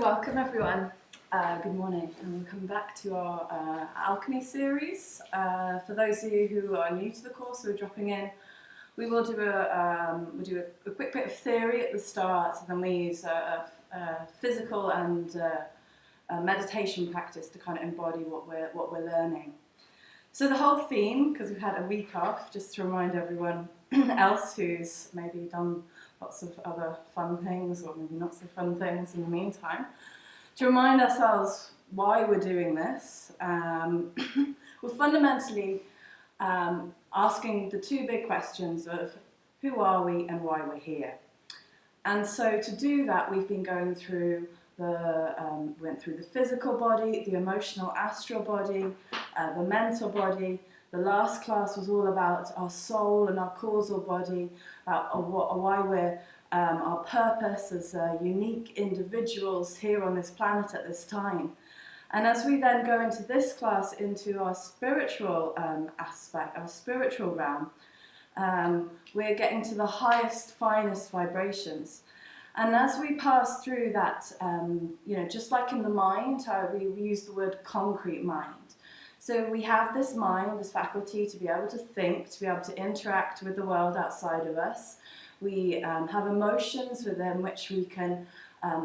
welcome everyone. Good morning, and we're coming back to our alchemy series. For those of you who are new to the course, who are dropping in, we will do a quick bit of theory at the start, and then we use a physical and a meditation practice to kind of embody what we're learning. So the whole theme, because we've had a week off, just to remind everyone else who's maybe done lots of other fun things or maybe not so fun things in the meantime, to remind ourselves why we're doing this. We're fundamentally asking the two big questions of who are we and why we're here. And so to do that, we've been going through went through the physical body, the emotional astral body, the mental body. The last class was all about our soul and our causal body, why we're our purpose as unique individuals here on this planet at this time. And as we then go into this class, into our spiritual aspect, our spiritual realm, we're getting to the highest, finest vibrations. And as we pass through that, just like in the mind, we use the word concrete mind. So we have this mind, this faculty to be able to think, to be able to interact with the world outside of us. We have emotions within which we can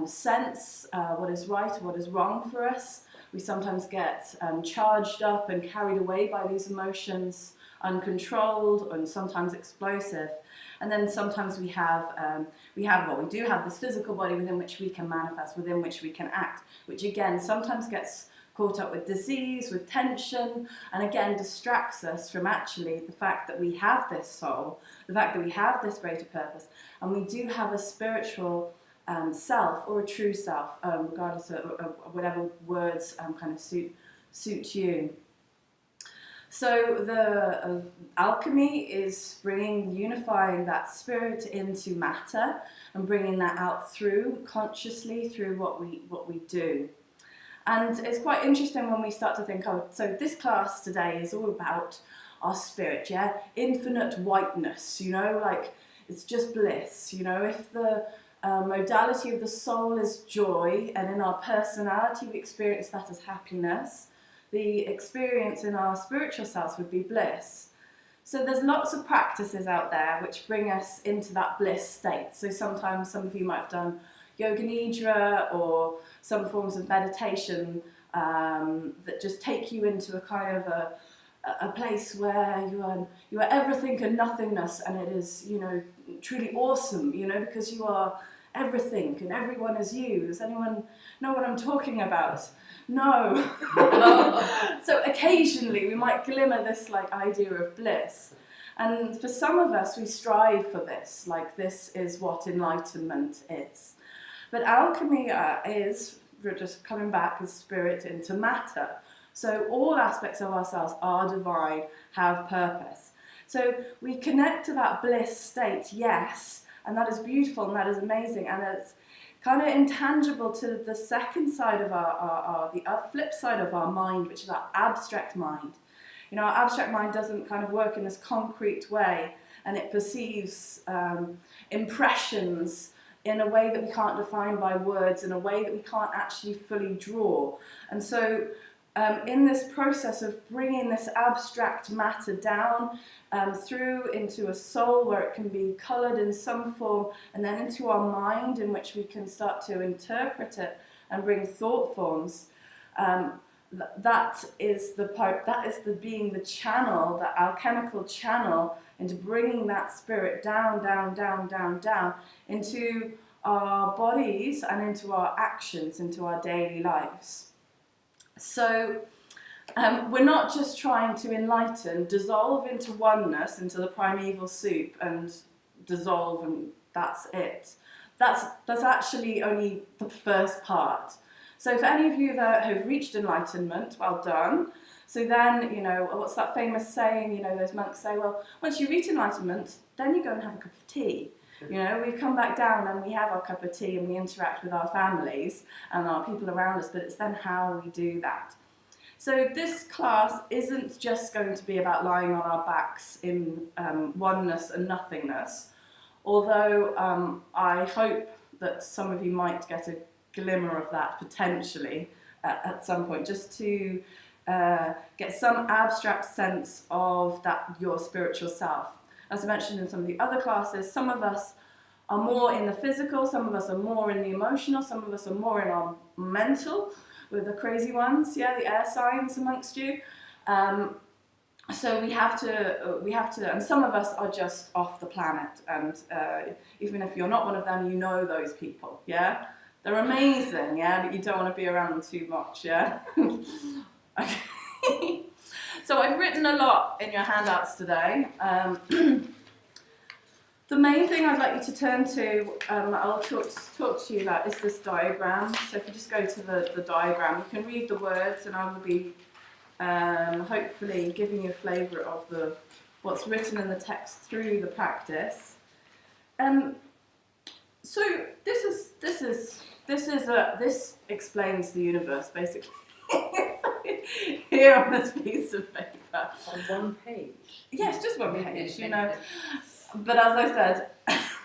sense what is right and what is wrong for us. We sometimes get charged up and carried away by these emotions, uncontrolled and sometimes explosive. And then sometimes we do have this physical body within which we can manifest, within which we can act, which again sometimes gets caught up with disease, with tension, and again distracts us from actually the fact that we have this soul, the fact that we have this greater purpose, and we do have a spiritual self or a true self, regardless of whatever words kind of suit you. So the alchemy is unifying that spirit into matter and bringing that out consciously through what we do. And it's quite interesting when we start to think, so this class today is all about our spirit, yeah? Infinite whiteness, like it's just bliss, if the modality of the soul is joy, and in our personality we experience that as happiness, the experience in our spiritual selves would be bliss. So there's lots of practices out there which bring us into that bliss state. So sometimes some of you might have done yoga nidra or some forms of meditation that just take you into a kind of a place where you are everything and nothingness, and it is truly awesome, because you are everything and everyone is you. Does anyone know what I'm talking about? No. So occasionally we might glimmer this idea of bliss, and for some of us we strive for this, this is what enlightenment is. But alchemy we're just coming back as spirit into matter. So all aspects of ourselves are divine, have purpose. So we connect to that bliss state, yes, and that is beautiful and that is amazing, and it's kind of intangible to the second side of the flip side of our mind, which is our abstract mind. Our abstract mind doesn't kind of work in this concrete way, and it perceives impressions in a way that we can't define by words, in a way that we can't actually fully draw. And so in this process of bringing this abstract matter down through into a soul where it can be coloured in some form, and then into our mind in which we can start to interpret it and bring thought forms, that is being the channel, the alchemical channel, into bringing that spirit down into our bodies and into our actions, into our daily lives. So we're not just trying to dissolve into oneness, into the primeval soup, and dissolve, and that's it. That's actually only the first part. So for any of you that have reached enlightenment, well done. So then, what's that famous saying, those monks say, well, once you reach enlightenment, then you go and have a cup of tea. We come back down and we have our cup of tea and we interact with our families and our people around us, but it's then how we do that. So this class isn't just going to be about lying on our backs in oneness and nothingness, although I hope that some of you might get a glimmer of that potentially at some point, just to get some abstract sense of that, your spiritual self. As I mentioned in some of the other classes, some of us are more in the physical, some of us are more in the emotional, some of us are more in our mental, with the crazy ones, the air signs amongst you. So we have to, and some of us are just off the planet, and even if you're not one of them, you know those people, yeah? They're amazing, yeah, but you don't want to be around them too much, yeah? Okay. So I've written a lot in your handouts today. The main thing I'd like you to turn to, I'll talk to you about, is this diagram. So if you just go to the diagram, you can read the words, and I will be hopefully giving you a flavour of what's written in the text through the practice. So this explains the universe basically. Here on this piece of paper. On one page? Yes, just one page, you know. But as I said,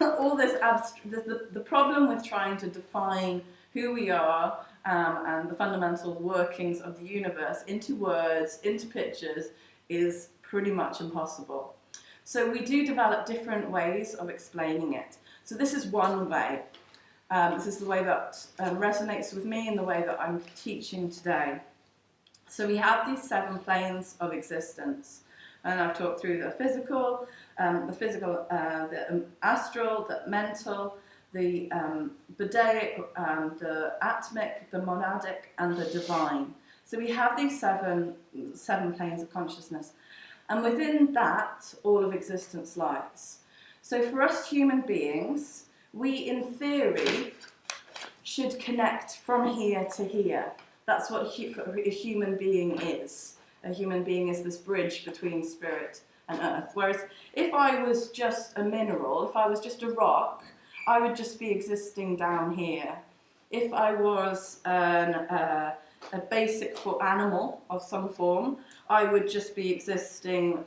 all this the problem with trying to define who we are and the fundamental workings of the universe into words, into pictures, is pretty much impossible. So we do develop different ways of explaining it. So this is one way. This is the way that resonates with me and the way that I'm teaching today. So we have these 7 planes of existence, and I've talked through the physical, the astral, the mental, the Budaic, the atmic, the monadic, and the divine. So we have these seven planes of consciousness, and within that, all of existence lies. So for us human beings, we, in theory, should connect from here to here. That's what a human being is. A human being is this bridge between spirit and earth. Whereas if I was just a mineral, if I was just a rock, I would just be existing down here. If I was a basic animal of some form, I would just be existing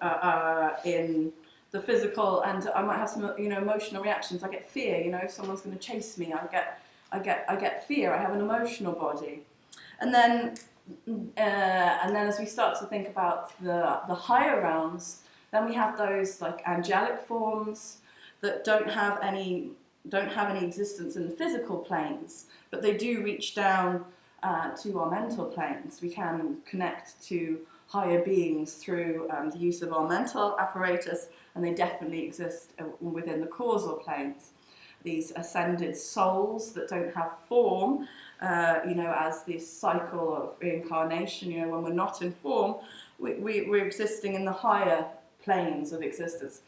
in the physical, and I might have some, emotional reactions. I get fear. If someone's going to chase me, I get fear. I have an emotional body. And then as we start to think about the higher realms, then we have those like angelic forms that don't have any existence in the physical planes, but they do reach down to our mental planes. We can connect to higher beings through the use of our mental apparatus, and they definitely exist within the causal planes. These ascended souls that don't have form, as this cycle of reincarnation, when we're not in form, we're existing in the higher planes of existence.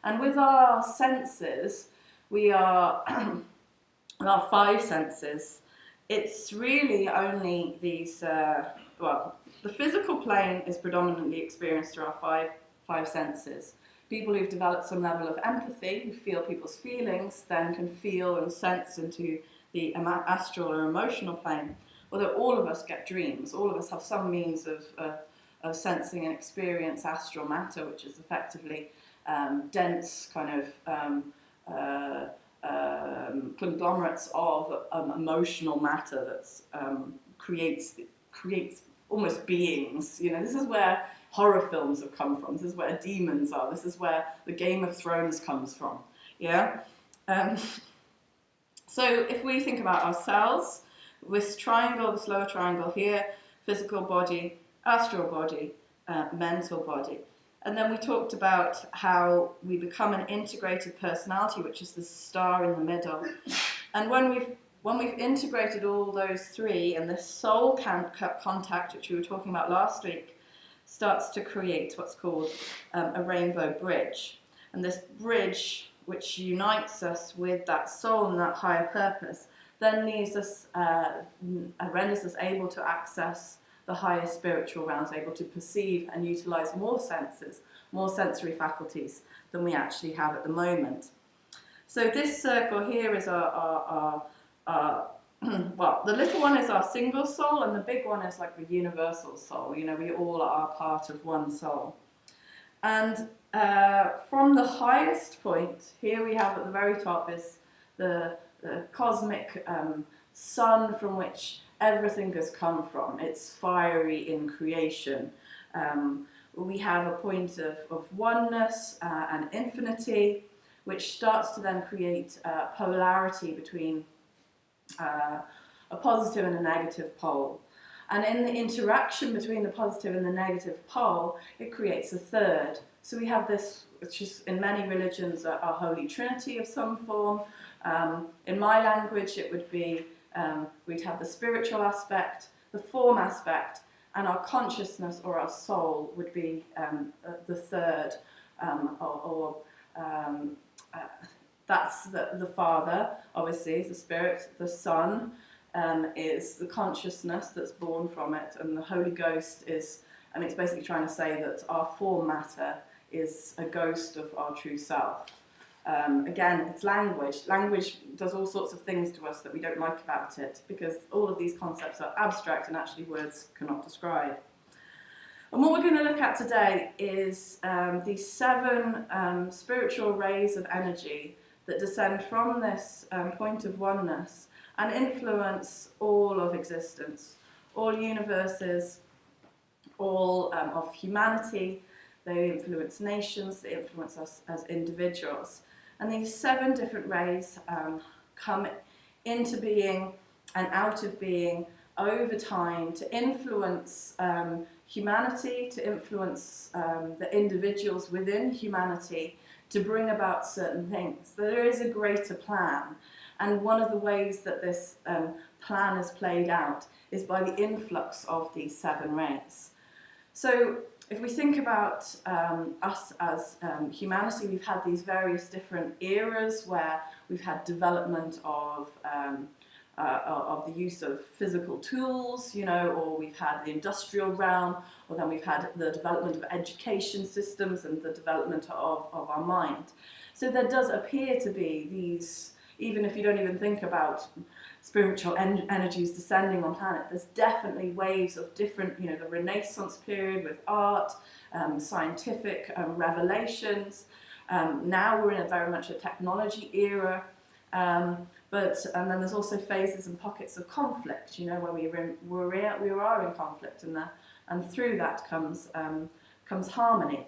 And with our senses, we are, with our 5 senses, it's really only these, the physical plane is predominantly experienced through our five senses. People who've developed some level of empathy, who feel people's feelings, then can feel and sense into the astral or emotional plane. Although all of us get dreams, all of us have some means of sensing and experience astral matter, which is effectively dense kind of conglomerates of emotional matter that creates almost beings. This is where horror films have come from. This is where demons are. This is where the Game of Thrones comes from. Yeah. So if we think about ourselves, this triangle, this lower triangle here, physical body, astral body, mental body. And then we talked about how we become an integrated personality, which is the star in the middle. And when we've integrated all those 3, and this soul contact, which we were talking about last week, starts to create what's called a rainbow bridge. And this bridge, which unites us with that soul and that higher purpose, then leaves us, renders us able to access the higher spiritual realms, able to perceive and utilize more senses, more sensory faculties than we actually have at the moment. So this circle here is our well, the little one is our single soul, and the big one is like the universal soul. We all are part of one soul. And from the highest point, here we have at the very top is the cosmic sun from which everything has come from. It's fiery in creation. We have a point of oneness and infinity, which starts to then create polarity between a positive and a negative pole. And in the interaction between the positive and the negative pole, it creates a third. So we have this, which is in many religions a Holy Trinity of some form. In my language, it would be, we'd have the spiritual aspect, the form aspect, and our consciousness or our soul would be the third, that's the Father, obviously, is the Spirit. The Son is the consciousness that's born from it, and the Holy Ghost is, and it's basically trying to say that our form matter is a ghost of our true self. Again, it's language. Language does all sorts of things to us that we don't like about it, because all of these concepts are abstract and actually words cannot describe. And what we're going to look at today is these 7 spiritual rays of energy that descend from this point of oneness and influence all of existence, all universes, all of humanity. They influence nations, they influence us as individuals. And these 7 different rays come into being and out of being over time to influence humanity, to influence the individuals within humanity, to bring about certain things. There is a greater plan, and one of the ways that this plan is played out is by the influx of these 7 rays. So if we think about us as humanity, we've had these various different eras where we've had development of the use of physical tools, or we've had the industrial realm, or then we've had the development of education systems and the development of our mind. So there does appear to be these, even if you don't even think about spiritual energies descending on planet, there's definitely waves of different, the Renaissance period with art, scientific revelations. Now we're in very much a technology era. And then there's also phases and pockets of conflict, where we are in conflict, and through that comes harmony.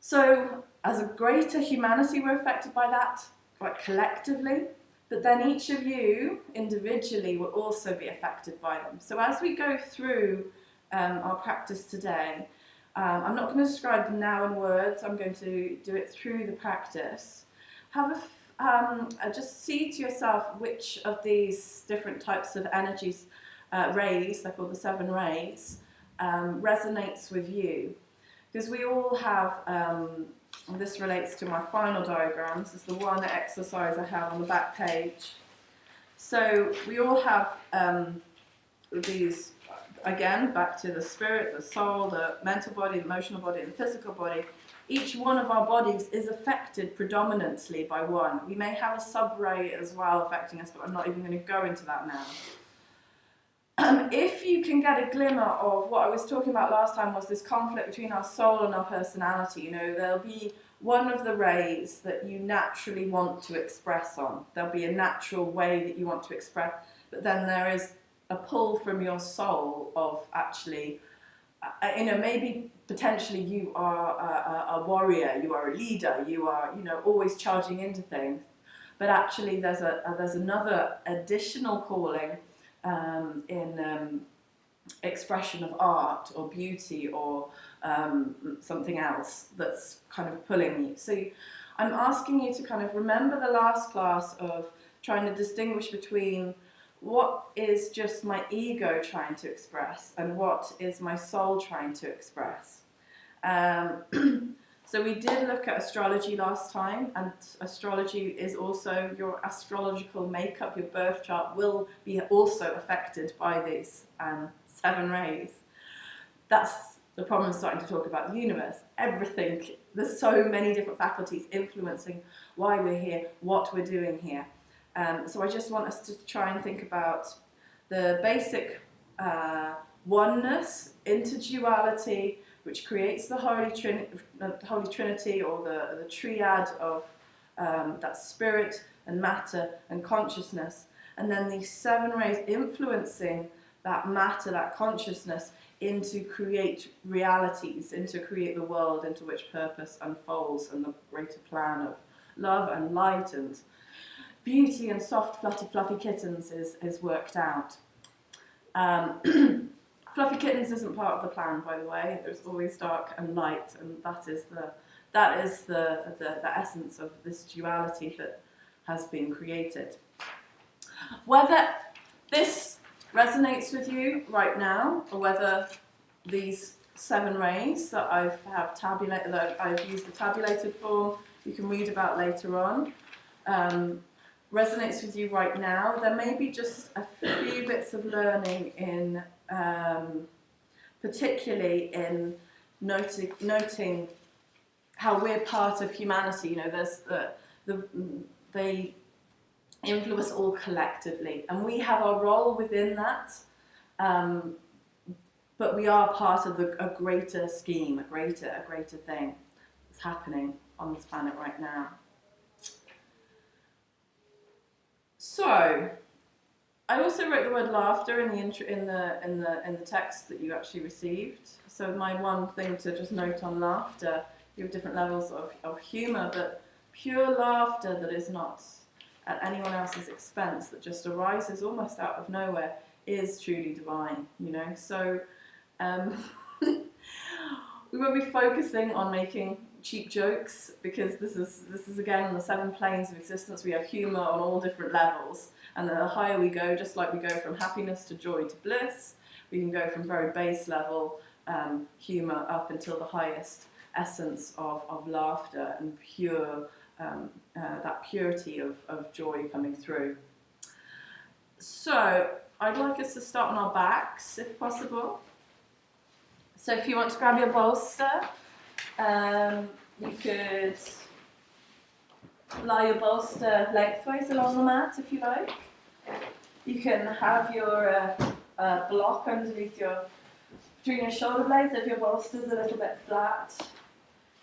So as a greater humanity, we're affected by that, quite collectively, but then each of you individually will also be affected by them. So as we go through our practice today, I'm not going to describe them now in words, I'm going to do it through the practice. Just see to yourself which of these different types of energies, rays, they're called the 7 rays, resonates with you. Because we all have, and this relates to my final diagram, this is the one exercise I have on the back page. So we all have these, again, back to the spirit, the soul, the mental body, the emotional body, and the physical body. Each one of our bodies is affected predominantly by one. We may have a sub-ray as well affecting us, but I'm not even going to go into that now. If you can get a glimmer of what I was talking about last time, was this conflict between our soul and our personality. There'll be one of the rays that you naturally want to express on. There'll be a natural way that you want to express, but then there is a pull from your soul of actually, maybe potentially you are a warrior, you are a leader, you are, always charging into things, but actually there's another additional calling in expression of art or beauty or something else that's kind of pulling you. So I'm asking you to kind of remember the last class of trying to distinguish between what is just my ego trying to express and what is my soul trying to express. So we did look at astrology last time, and astrology is also your astrological makeup, your birth chart will be also affected by these 7 rays. That's the problem starting to talk about the universe. Everything, there's so many different faculties influencing why we're here, what we're doing here. So I just want us to try and think about the basic oneness, interduality, which creates the Holy Trinity or the triad of that's spirit and matter and consciousness. And then these 7 rays influencing that matter, that consciousness, into create realities, into create the world into which purpose unfolds and the greater plan of love and light and beauty and soft, fluffy kittens is worked out. Fluffy kittens isn't part of the plan, by the way. There's always dark and light, and that is the essence of this duality that has been created. Whether this resonates with you right now, or whether these 7 rays that I've used the tabulated form, you can read about later on, resonates with you right now, there may be just a few bits of learning in, particularly in noting how we're part of humanity. You know, there's they influence all collectively, and we have our role within that, but we are part of a greater scheme, a greater thing that's happening on this planet right now. So, I also wrote the word laughter in the text that you actually received. So my one thing to just note on laughter, you have different levels of humour, but pure laughter that is not at anyone else's expense, that just arises almost out of nowhere, is truly divine, you know. So we won't be focusing on making cheap jokes, because this is again on the 7 planes of existence. We have humour on all different levels, and the higher we go, just like we go from happiness to joy to bliss, we can go from very base level humour up until the highest essence of laughter and pure that purity of joy coming through. So I'd like us to start on our backs if possible. So if you want to grab your bolster, you could lie your bolster lengthways along the mat if you like. You can have your block underneath between your shoulder blades if your bolster's a little bit flat.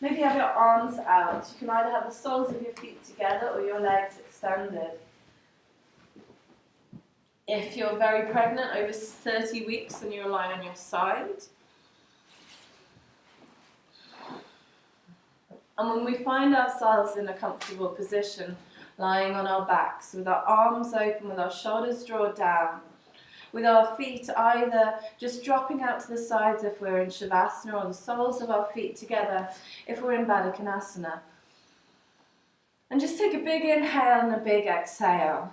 Maybe have your arms out. You can either have the soles of your feet together or your legs extended. If you're very pregnant, over 30 weeks, then you're lying on your side. And when we find ourselves in a comfortable position, lying on our backs, with our arms open, with our shoulders drawn down, with our feet either just dropping out to the sides if we're in Shavasana, or the soles of our feet together if we're in Baddha Konasana. And just take a big inhale and a big exhale.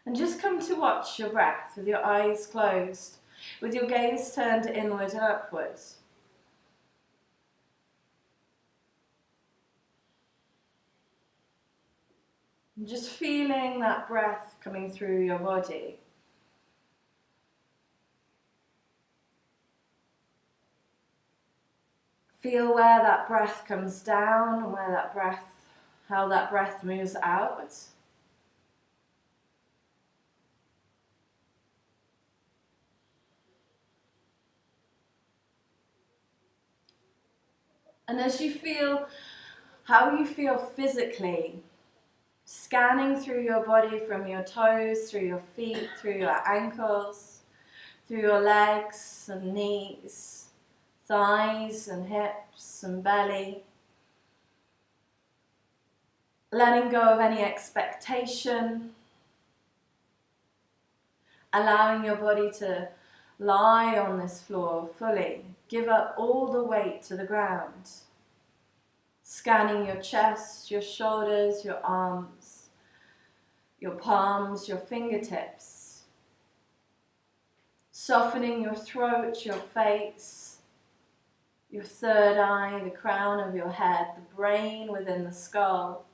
And just come to watch your breath with your eyes closed, with your gaze turned inward and upwards. And just feeling that breath coming through your body. Feel where that breath comes down and how that breath moves outwards. And as you feel how you feel physically, scanning through your body from your toes, through your feet, through your ankles, through your legs and knees, thighs and hips and belly. Letting go of any expectation. Allowing your body to lie on this floor fully. Give up all the weight to the ground. Scanning your chest, your shoulders, your arms, your palms, your fingertips. Softening your throat, your face, your third eye, the crown of your head, the brain within the skull.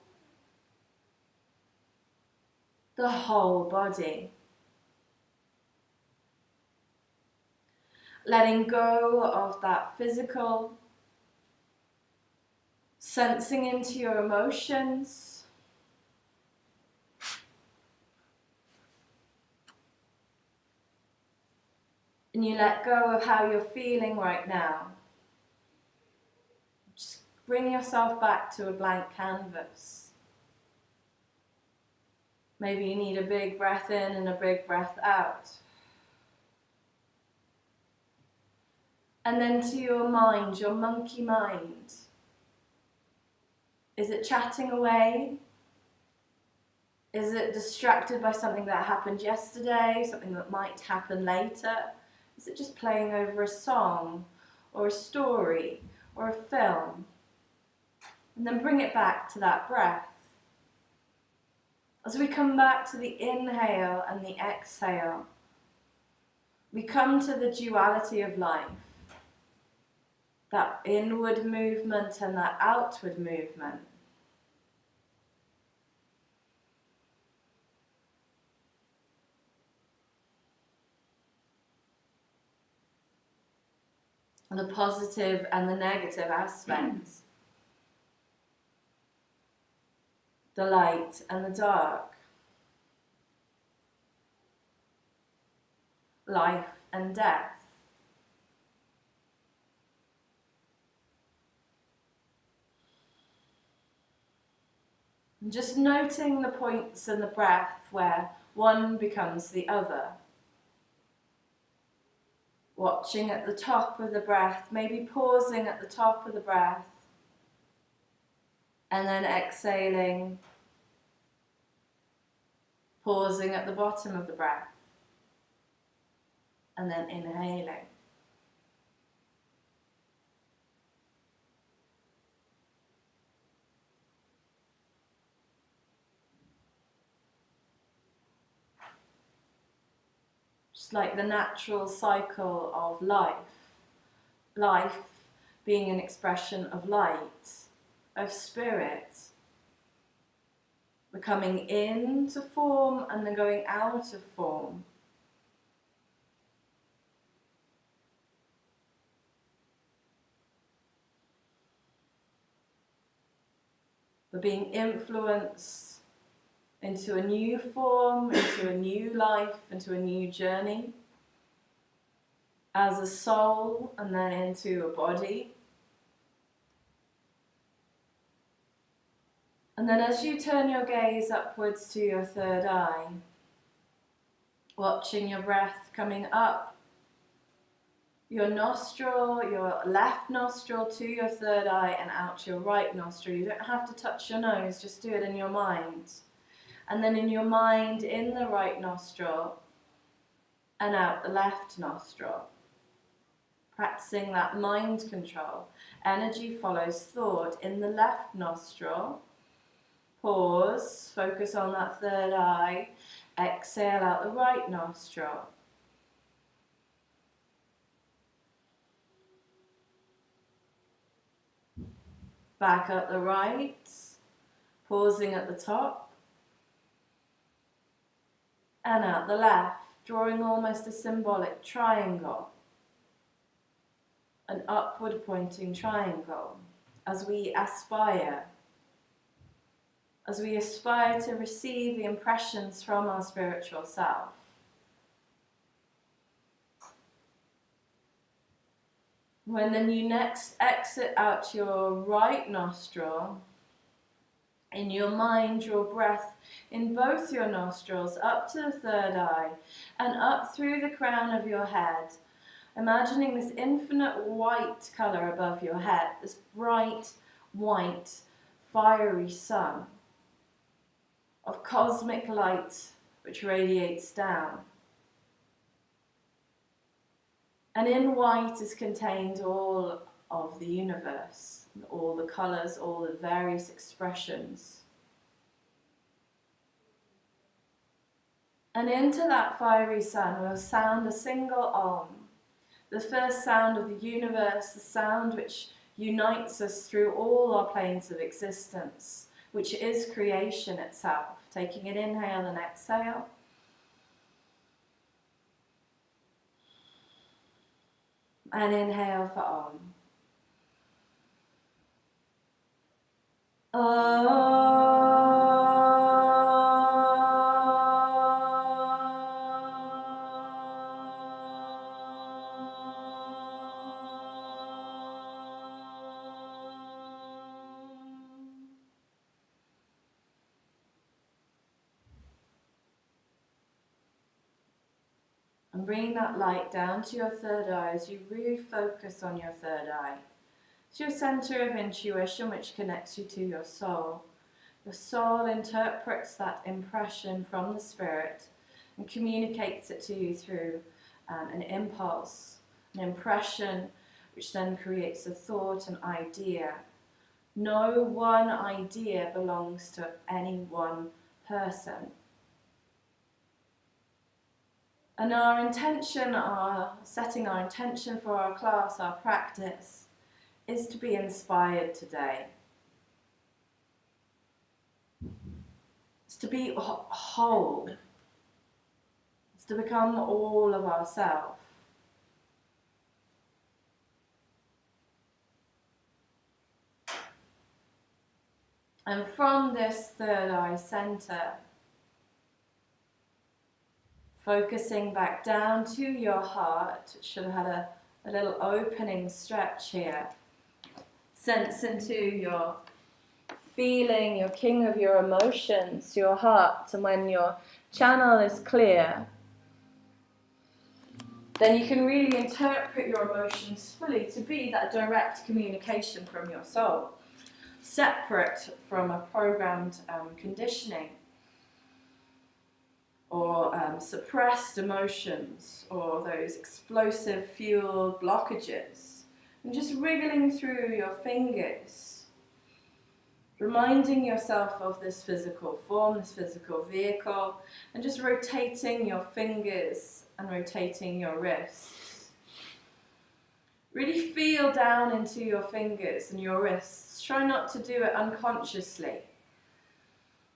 The whole body. Letting go of that physical, sensing into your emotions, and you let go of how you're feeling right now, just bring yourself back to a blank canvas. Maybe you need a big breath in and a big breath out. And then to your mind, your monkey mind. Is it chatting away? Is it distracted by something that happened yesterday, something that might happen later? Is it just playing over a song or a story or a film? And then bring it back to that breath. As we come back to the inhale and the exhale, we come to the duality of life. That inward movement and that outward movement. And the positive and the negative aspects. The light and the dark. Life and death. And just noting the points in the breath where one becomes the other. Watching at the top of the breath, maybe pausing at the top of the breath, and then exhaling, pausing at the bottom of the breath, and then inhaling. Just like the natural cycle of life. Life being an expression of light, of spirit. We're coming into form and then going out of form. We're being influenced into a new form, into a new life, into a new journey. As a soul and then into a body. And then as you turn your gaze upwards to your third eye, watching your breath coming up your nostril, your left nostril to your third eye and out your right nostril. You don't have to touch your nose, just do it in your mind. And then in your mind, in the right nostril and out the left nostril. Practicing that mind control. Energy follows thought. In the left nostril, pause, focus on that third eye, exhale out the right nostril. Back up the right, pausing at the top, and out the left, drawing almost a symbolic triangle. An upward pointing triangle as we aspire to receive the impressions from our spiritual self. When then you next exit out your right nostril, in your mind, draw breath in both your nostrils up to the third eye and up through the crown of your head. Imagining this infinite white colour above your head, this bright, white, fiery sun of cosmic light which radiates down. And in white is contained all of the universe, all the colours, all the various expressions. And into that fiery sun we'll sound a single Om. The first sound of the universe, the sound which unites us through all our planes of existence, which is creation itself. Taking an inhale and exhale. And inhale for Om. bringing that light down to your third eye as you really focus on your third eye. It's your center of intuition, which connects you to your soul. Your soul interprets that impression from the spirit and communicates it to you through an impulse, an impression, which then creates a thought, an idea. No one idea belongs to any one person. And our intention, setting our intention for our class, our practice, is to be inspired today. It's to be whole. It's to become all of ourselves. And from this third eye center, focusing back down to your heart, it should have had a little opening stretch here. Sense into your feeling, your king of your emotions, your heart, and when your channel is clear, then you can really interpret your emotions fully to be that direct communication from your soul, separate from a programmed conditioning or suppressed emotions or those explosive fueled blockages. And just wriggling through your fingers, reminding yourself of this physical form, this physical vehicle, and just rotating your fingers and rotating your wrists. Really feel down into your fingers and your wrists. Try not to do it unconsciously.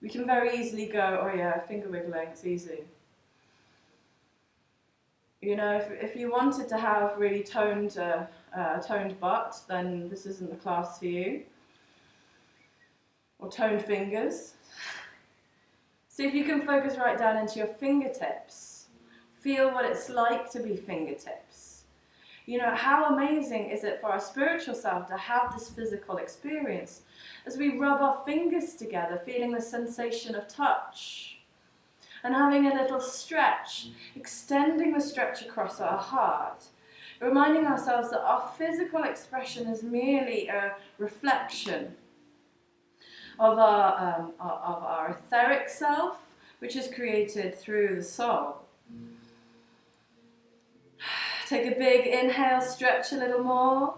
We can very easily go, oh yeah, finger wiggling, it's easy. You know, if you wanted to have really toned butt, then this isn't the class for you. Or toned fingers. See if you can focus right down into your fingertips. Feel what it's like to be fingertips. You know, how amazing is it for our spiritual self to have this physical experience as we rub our fingers together, feeling the sensation of touch. And having a little stretch, extending the stretch across our heart, reminding ourselves that our physical expression is merely a reflection of our etheric self, which is created through the soul. Take a big inhale, stretch a little more,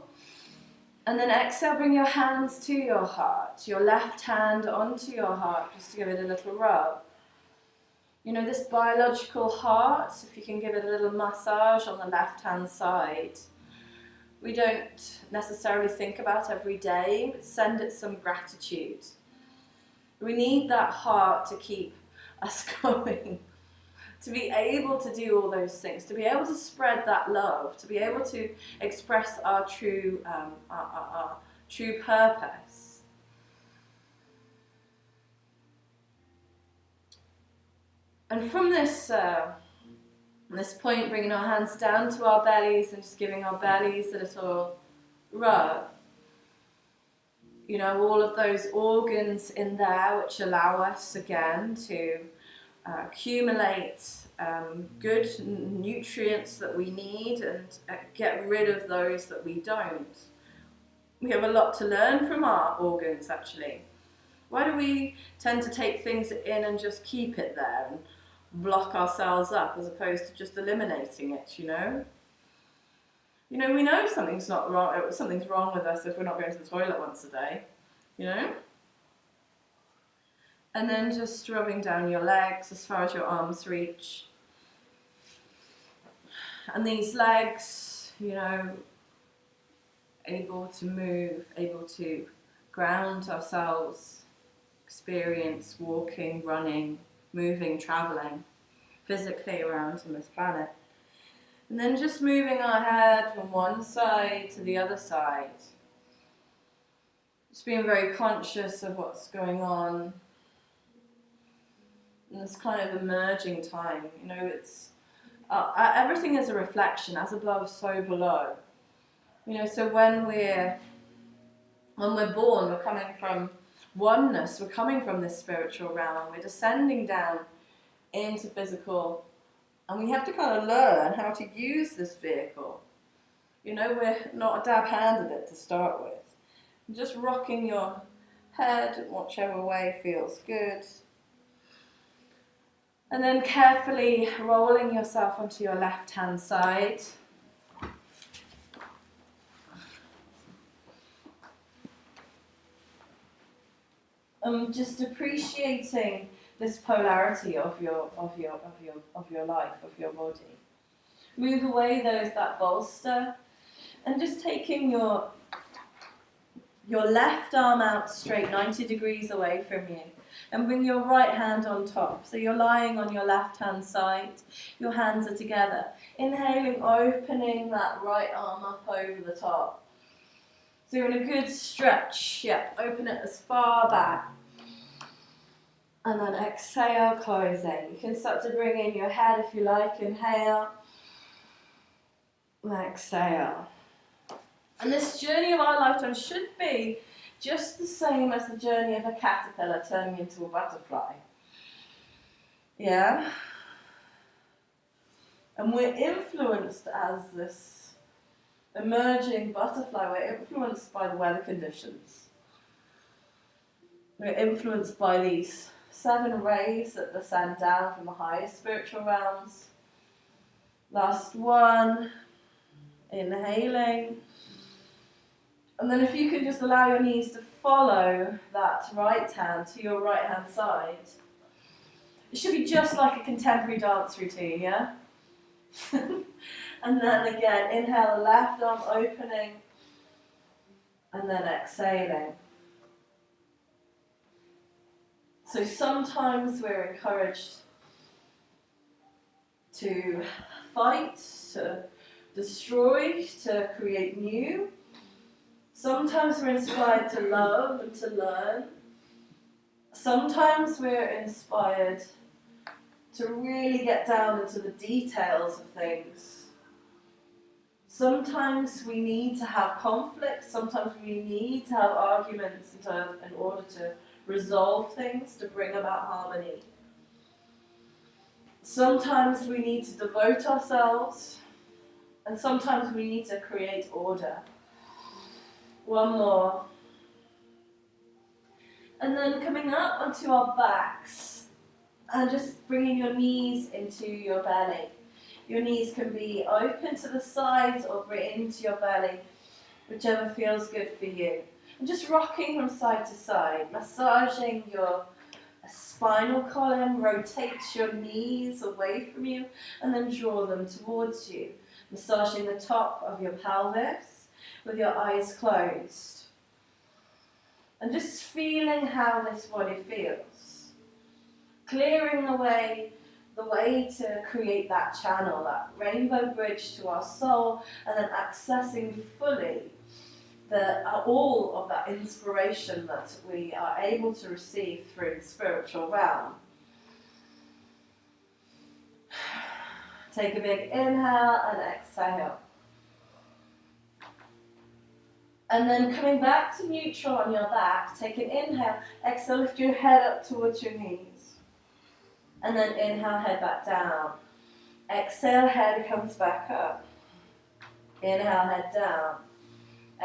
and then exhale, bring your hands to your heart, your left hand onto your heart, just to give it a little rub. You know, this biological heart, if you can give it a little massage on the left-hand side, we don't necessarily think about every day, but send it some gratitude. We need that heart to keep us going, to be able to do all those things, to be able to spread that love, to be able to express our true purpose. And from this point, bringing our hands down to our bellies and just giving our bellies a little rub. You know, all of those organs in there which allow us again to accumulate good nutrients that we need and get rid of those that we don't. We have a lot to learn from our organs, actually. Why do we tend to take things in and just keep it there and block ourselves up as opposed to just eliminating it, you know? You know, we know something's wrong with us if we're not going to the toilet once a day, you know? And then just rubbing down your legs as far as your arms reach. And these legs, you know, able to move, able to ground ourselves, experience walking, running, moving, travelling physically around on this planet. And then just moving our head from one side to the other side. Just being very conscious of what's going on in this kind of emerging time. You know, it's everything is a reflection, as above, so below. You know, so when we're born, we're coming from oneness, we're coming from this spiritual realm, we're descending down into physical And we have to kind of learn how to use this vehicle. You know, we're not a dab hand at it to start with. Just rocking your head whichever way feels good. And then carefully rolling yourself onto your left-hand side. Just appreciating this polarity of your life, of your body. Move away that bolster, and just taking your left arm out straight, 90 degrees away from you, and bring your right hand on top. So you're lying on your left-hand side, your hands are together. Inhaling, opening that right arm up over the top. So you're in a good stretch. Yeah, open it as far back. And then exhale, closing. You can start to bring in your head if you like. Inhale. And exhale. And this journey of our lifetime should be just the same as the journey of a caterpillar turning into a butterfly. Yeah? And we're influenced as this emerging butterfly. We're influenced by the weather conditions. We're influenced by these 7 rays that descend down from the highest spiritual realms. Last one. Inhaling. And then if you can just allow your knees to follow that right hand to your right hand side. It should be just like a contemporary dance routine, yeah? And then again, inhale the left arm opening. And then exhaling. So sometimes we're encouraged to fight, to destroy, to create new. Sometimes we're inspired to love and to learn. Sometimes we're inspired to really get down into the details of things. Sometimes we need to have conflict. Sometimes we need to have arguments in order to resolve things, to bring about harmony. Sometimes we need to devote ourselves, and sometimes we need to create order. One more. And then coming up onto our backs, and just bringing your knees into your belly. Your knees can be open to the sides or bring into your belly, whichever feels good for you. And just rocking from side to side, massaging your spinal column, rotate your knees away from you, and then draw them towards you. Massaging the top of your pelvis with your eyes closed. And just feeling how this body feels. Clearing the way to create that channel, that rainbow bridge to our soul, and then accessing fully all of that inspiration that we are able to receive through the spiritual realm. Take a big inhale and exhale. And then coming back to neutral on your back, take an inhale, exhale, lift your head up towards your knees. And then inhale, head back down. Exhale, head comes back up. Inhale, head down.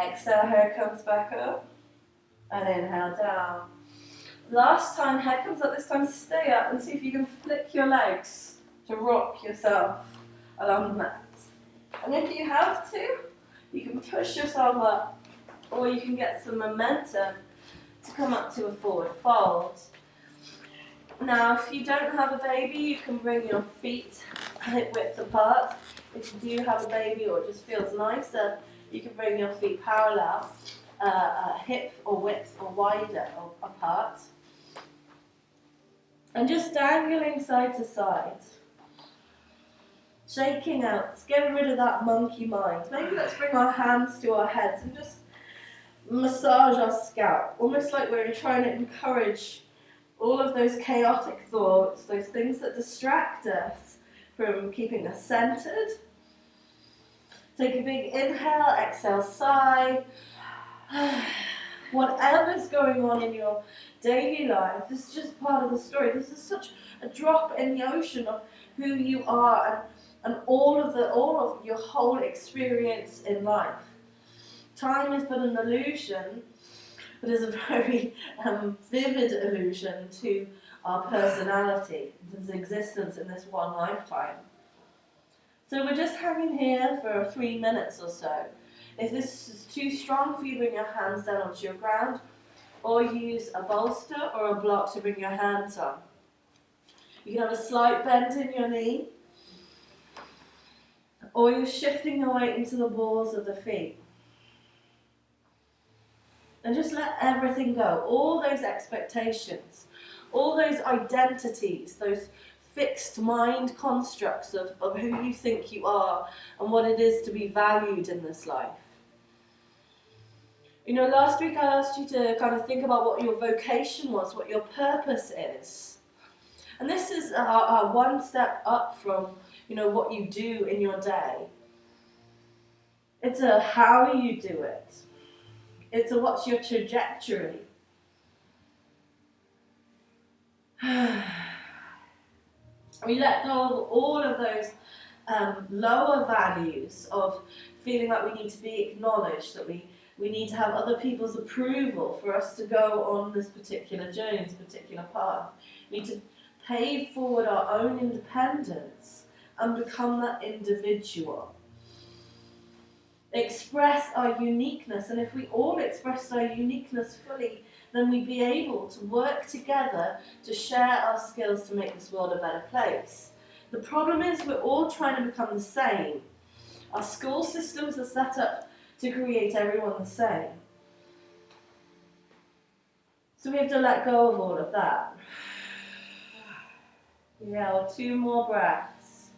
Exhale, head comes back up. And inhale, down. Last time, head comes up, this time stay up and see if you can flick your legs to rock yourself along the mat. And if you have to, you can push yourself up, or you can get some momentum to come up to a forward fold. Now, if you don't have a baby, you can bring your feet hip width apart. If you do have a baby, or it just feels nicer, you can bring your feet parallel, hip or width or wider or apart. And just dangling side to side. Shaking out, getting rid of that monkey mind. Maybe let's bring our hands to our heads and just massage our scalp, almost like we're trying to encourage all of those chaotic thoughts, those things that distract us from keeping us centered. Take a big inhale, exhale, sigh. Whatever's going on in your daily life, this is just part of the story. This is such a drop in the ocean of who you are and all of your whole experience in life. Time is but an illusion, but is a very vivid illusion to our personality, its existence in this one lifetime. So we're just hanging here for 3 minutes or so. If this is too strong for you, bring your hands down onto your ground, or use a bolster or a block to bring your hands on. You can have a slight bend in your knee, or you're shifting your weight into the balls of the feet. And just let everything go. All those expectations, all those identities, those fixed mind constructs of who you think you are and what it is to be valued in this life. You know, last week I asked you to kind of think about what your vocation was, what your purpose is. And this is one step up from, you know, what you do in your day. It's a how you do it. It's a what's your trajectory. We let go of all of those lower values of feeling like we need to be acknowledged, that we need to have other people's approval for us to go on this particular journey, this particular path. We need to pave forward our own independence and become that individual. Express our uniqueness, and if we all expressed our uniqueness fully, then we'd be able to work together to share our skills to make this world a better place. The problem is we're all trying to become the same. Our school systems are set up to create everyone the same. So we have to let go of all of that. Yeah, 2 more breaths.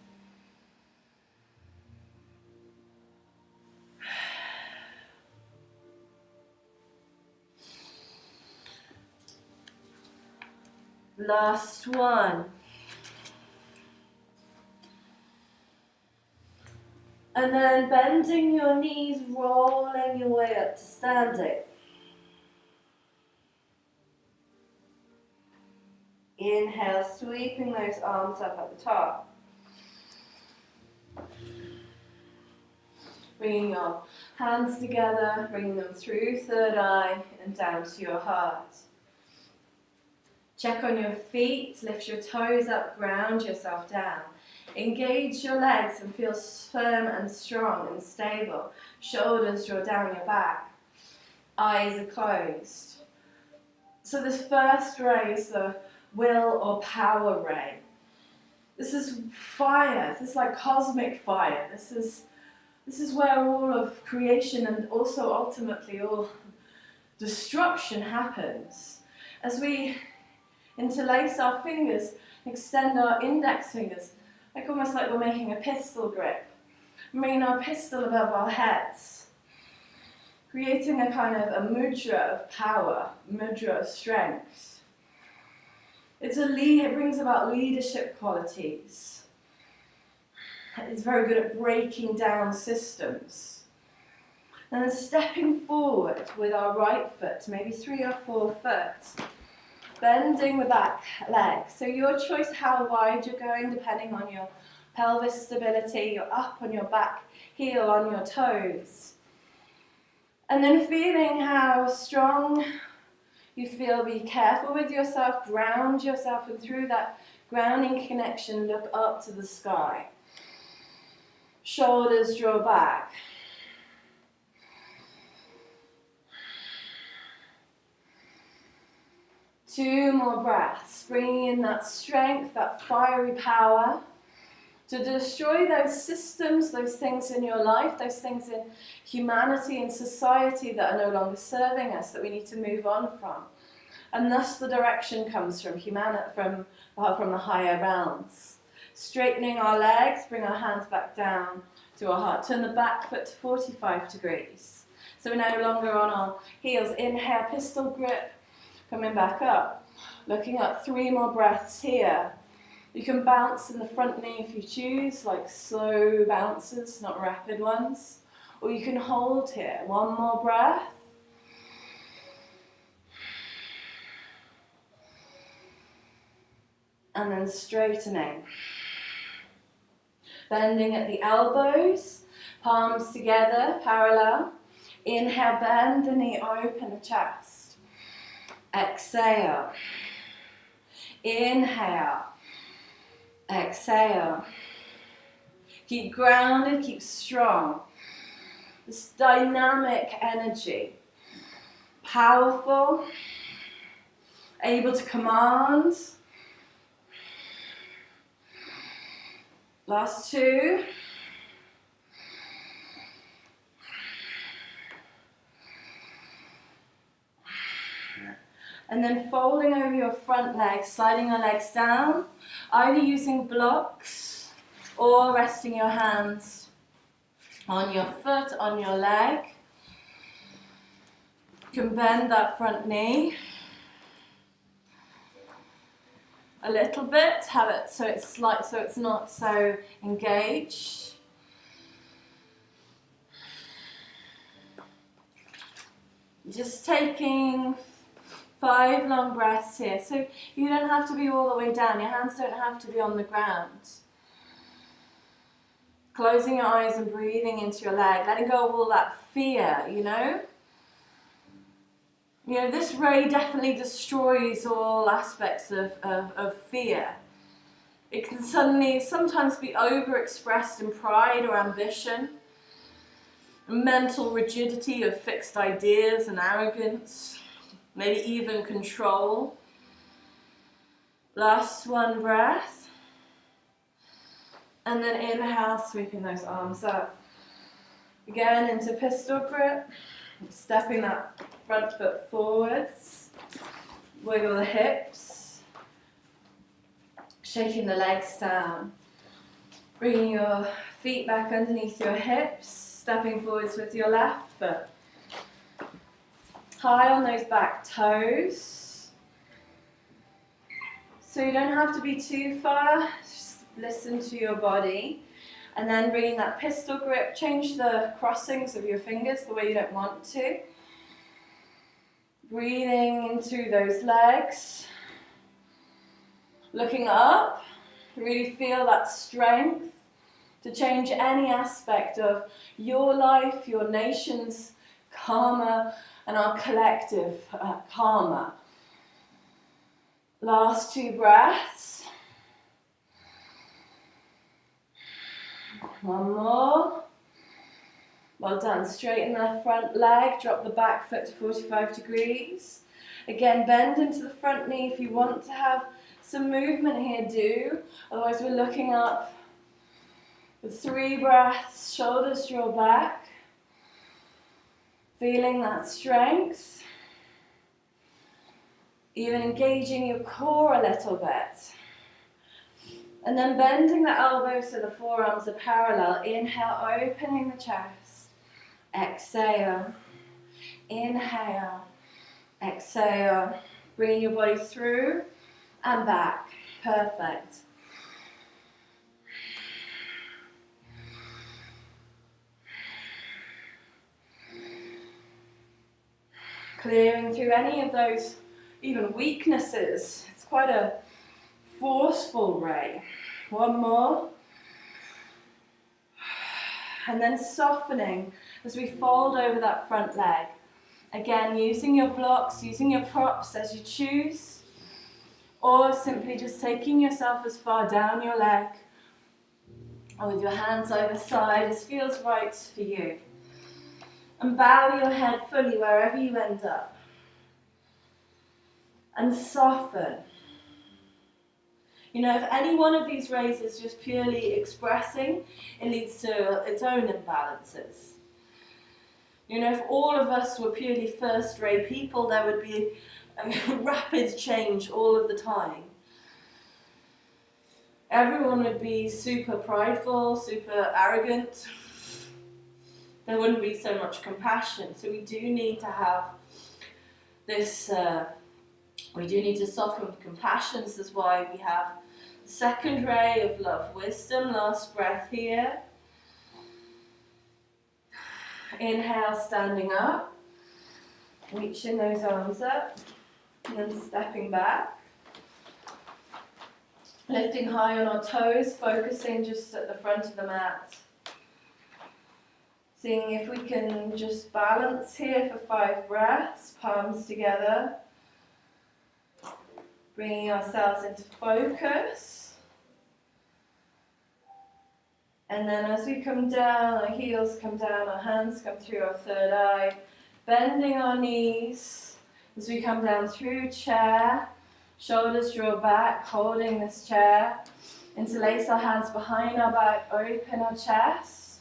Last one. And then bending your knees, rolling your way up to standing. Inhale, sweeping those arms up at the top. Bringing your hands together, bringing them through third eye and down to your heart. Check on your feet, lift your toes up, ground yourself down. Engage your legs and feel firm and strong and stable. Shoulders draw down your back. Eyes are closed. So this first ray is the will or power ray. This is fire. This is like cosmic fire. This is where all of creation and also ultimately all destruction happens. As we interlace our fingers, extend our index fingers, like almost like we're making a pistol grip, bringing our pistol above our heads, creating a kind of a mudra of power, mudra of strength. It brings about leadership qualities. It's very good at breaking down systems. And then stepping forward with our right foot, maybe 3 or 4 foot, bending the back leg. So your choice how wide you're going, depending on your pelvis stability. You're up on your back heel, on your toes. And then feeling how strong you feel. Be careful with yourself, ground yourself, and through that grounding connection, look up to the sky. Shoulders draw back. Two more breaths, bringing in that strength, that fiery power to destroy those systems, those things in your life, those things in humanity and society that are no longer serving us, that we need to move on from. And thus the direction comes from from the higher realms. Straightening our legs, bring our hands back down to our heart. Turn the back foot to 45 degrees. So we're no longer on our heels. Inhale, pistol grip. Coming back up, looking up, 3 more breaths here. You can bounce in the front knee if you choose, like slow bounces, not rapid ones. Or you can hold here. 1 more breath. And then straightening. Bending at the elbows, palms together, parallel. Inhale, bend the knee, open the chest. Exhale. Inhale. Exhale. Keep grounded, keep strong. This dynamic energy. Powerful. Able to command. Last two. And then folding over your front leg, sliding your legs down, either using blocks or resting your hands on your foot, on your leg. You can bend that front knee a little bit, have it so it's light, so it's not so engaged. Just taking 5 long breaths here. So you don't have to be all the way down. Your hands don't have to be on the ground. Closing your eyes and breathing into your leg. Letting go of all that fear, you know. You know, this ray definitely destroys all aspects of fear. It can sometimes be overexpressed in pride or ambition. Mental rigidity of fixed ideas and arrogance. Maybe even control. Last one breath. And then inhale, sweeping those arms up. Again into pistol grip. Stepping that front foot forwards. Wiggle the hips. Shaking the legs down. Bringing your feet back underneath your hips. Stepping forwards with your left foot. High on those back toes. So you don't have to be too far, just listen to your body. And then bringing that pistol grip, change the crossings of your fingers the way you don't want to. Breathing into those legs. Looking up, really feel that strength to change any aspect of your life, your nation's karma, and our collective karma. Last 2 breaths. One more. Well done. Straighten the front leg. Drop the back foot to 45 degrees. Again, bend into the front knee. If you want to have some movement here, do. Otherwise, we're looking up. With 3 breaths, shoulders draw back. Feeling that strength. Even engaging your core a little bit. And then bending the elbows so the forearms are parallel. Inhale, opening the chest. Exhale. Inhale. Exhale. Bringing your body through and back. Perfect. Clearing through any of those even weaknesses. It's quite a forceful ray. One more. And then softening as we fold over that front leg. Again, using your blocks, using your props as you choose. Or simply just taking yourself as far down your leg. Or with your hands either side as feels right for you. And bow your head fully wherever you end up. And soften. You know, if any one of these rays is just purely expressing, it leads to its own imbalances. You know, if all of us were purely first ray people, there would be a rapid change all of the time. Everyone would be super prideful, super arrogant. There wouldn't be so much compassion. So we do need to have this, we do need to soften with compassion. This is why we have the second ray of love, wisdom. Last breath here. Inhale, standing up. Reaching those arms up. And then stepping back. Lifting high on our toes, focusing just at the front of the mat. Seeing if we can just balance here for 5 breaths, palms together. Bringing ourselves into focus. And then as we come down, our heels come down, our hands come through our third eye. Bending our knees as we come down through chair. Shoulders draw back, holding this chair. Interlace our hands behind our back, open our chest.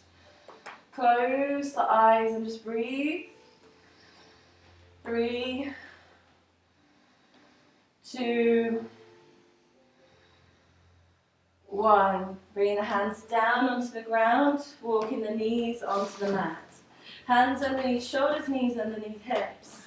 Close the eyes and just breathe. 3, 2, 1. Bring the hands down onto the ground, walking the knees onto the mat. Hands underneath shoulders, knees underneath hips.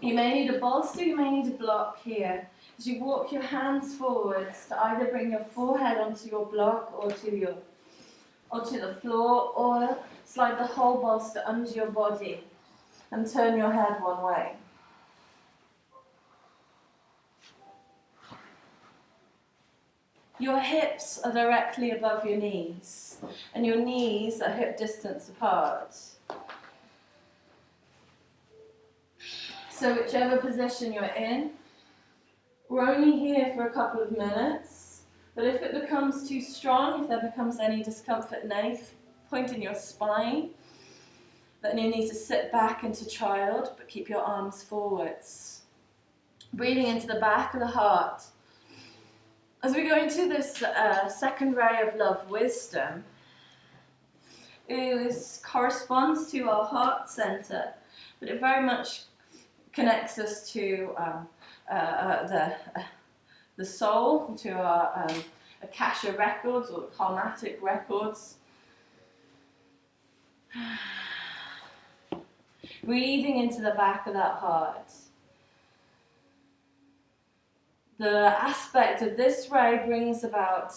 You may need a bolster, you may need a block here. As you walk your hands forwards to either bring your forehead onto your block or to the floor, or slide the whole bolster under your body and turn your head one way. Your hips are directly above your knees, and your knees are hip distance apart. So whichever position you're in, we're only here for a couple of minutes, but if it becomes too strong, if there becomes any discomfort in any point in your spine, then you need to sit back into child, but keep your arms forwards. Breathing into the back of the heart. As we go into this second ray of love wisdom, it corresponds to our heart center, but it very much connects us to the soul, to our Akasha records or the karmatic records. Breathing into the back of that heart. The aspect of this ray brings about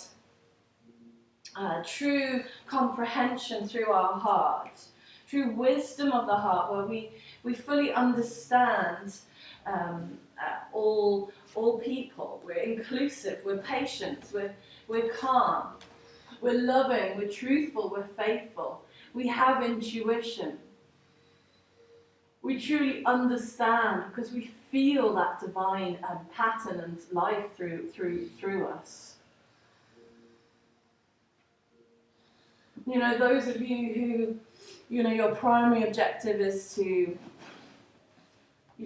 true comprehension through our heart, true wisdom of the heart, where we fully understand all people. We're inclusive, we're patient, we're calm, we're loving, we're truthful, we're faithful. We have intuition. We truly understand because we feel that divine pattern and life through us. You know, those of you who, you know, your primary objective is to, you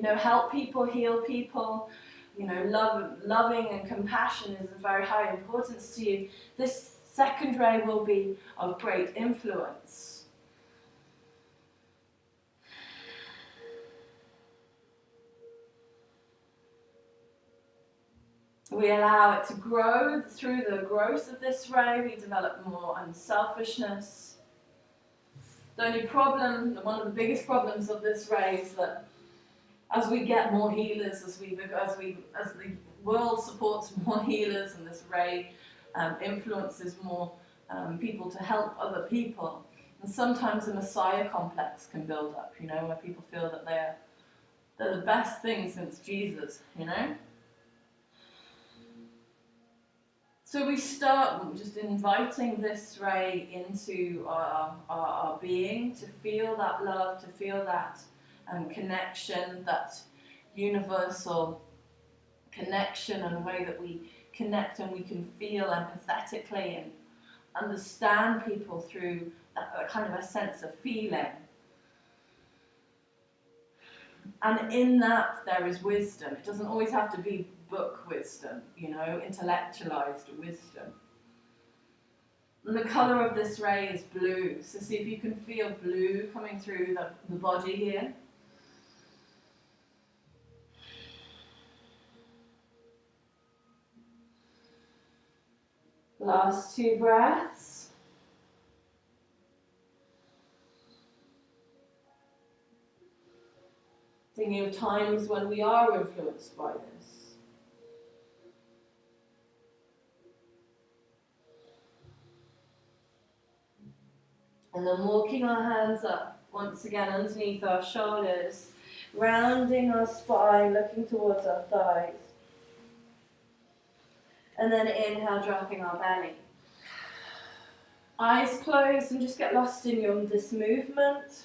know, help people, heal people, you know, loving and compassion is of very high importance to you. This second ray will be of great influence. We allow it to grow. Through the growth of this ray, we develop more unselfishness. The only problem, one of the biggest problems of this ray is that as we get more healers, as the world supports more healers, and this ray influences more people to help other people, and sometimes a messiah complex can build up, you know, where people feel that they're the best thing since Jesus, you know. So we start just inviting this ray into our being, to feel that love, to feel that connection, that universal connection, and a way that we connect and we can feel empathetically and understand people through that kind of a sense of feeling. And in that there is wisdom. It doesn't always have to be book wisdom, you know, intellectualized wisdom. And the color of this ray is blue. So see if you can feel blue coming through the body here. Last 2 breaths. Thinking of times when we are influenced by this. And then walking our hands up, once again underneath our shoulders, rounding our spine, looking towards our thighs. And then inhale, dropping our belly. Eyes closed and just get lost in this movement.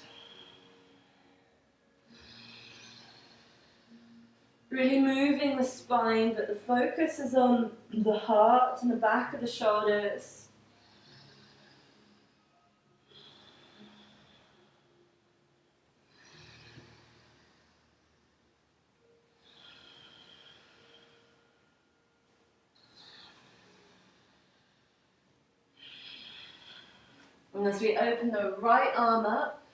Really moving the spine, but the focus is on the heart and the back of the shoulders. And as we open the right arm up,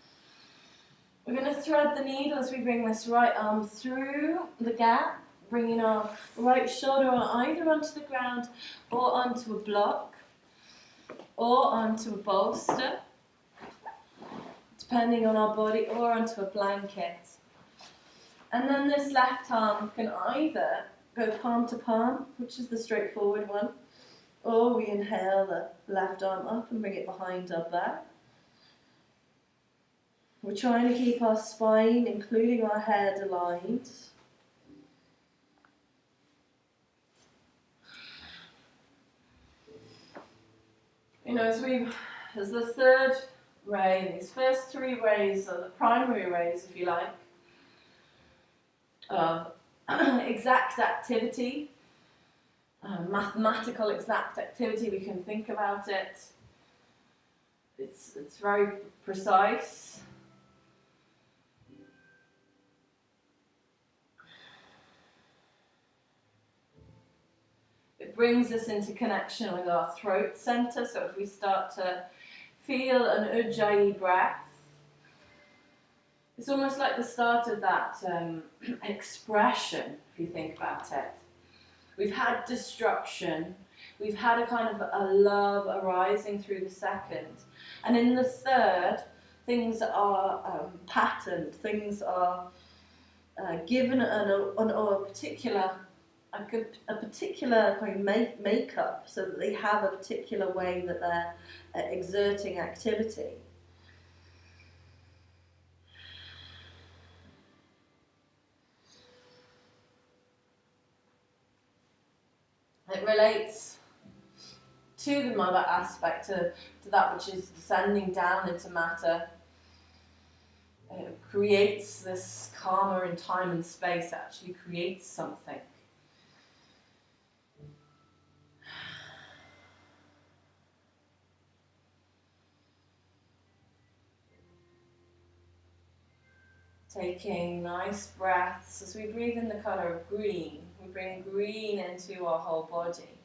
we're going to thread the needle as we bring this right arm through the gap, bringing our right shoulder either onto the ground or onto a block or onto a bolster, depending on our body, or onto a blanket. And then this left arm can either go palm to palm, which is the straightforward one, or we inhale the left arm up and bring it behind our back. We're trying to keep our spine, including our head, aligned. You know, as the third ray, these first three rays are the primary rays, if you like, of exact activity, mathematical exact activity. We can think about it. It's very precise. It brings us into connection with our throat center. So if we start to feel an Ujjayi breath, it's almost like the start of that expression, if you think about it. We've had destruction, we've had a kind of a love arising through the second, and in the third, things are patterned, things are given a particular kind of makeup, so that they have a particular way that they're exerting activity. It relates to the mother aspect, to that which is descending down into matter. It creates this karma in time and space, actually creates something. Taking nice breaths as we breathe in the colour of green. We bring green into our whole body.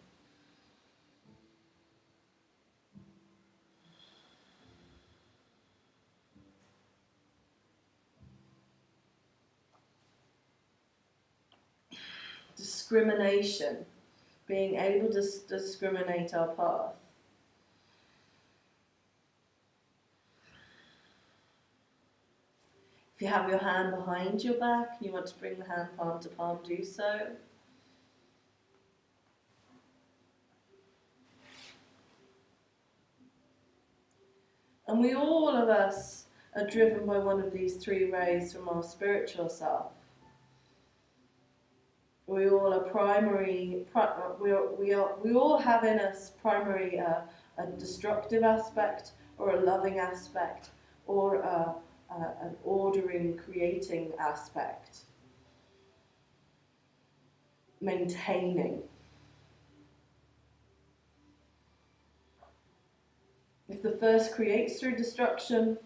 Discrimination, being able to discriminate our path. If you have your hand behind your back and you want to bring the hand palm to palm, do so. And all of us are driven by one of these three rays from our spiritual self. We all are primary. We all have in us primary a destructive aspect, or a loving aspect, or an ordering, creating aspect. Maintaining. If the first creates through destruction,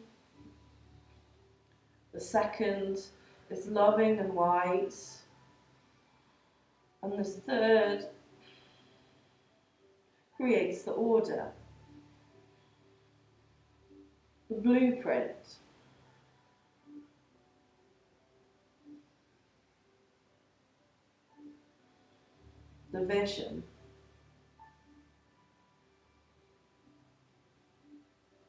the second is loving and wise, and this third creates the order, the blueprint. The vision.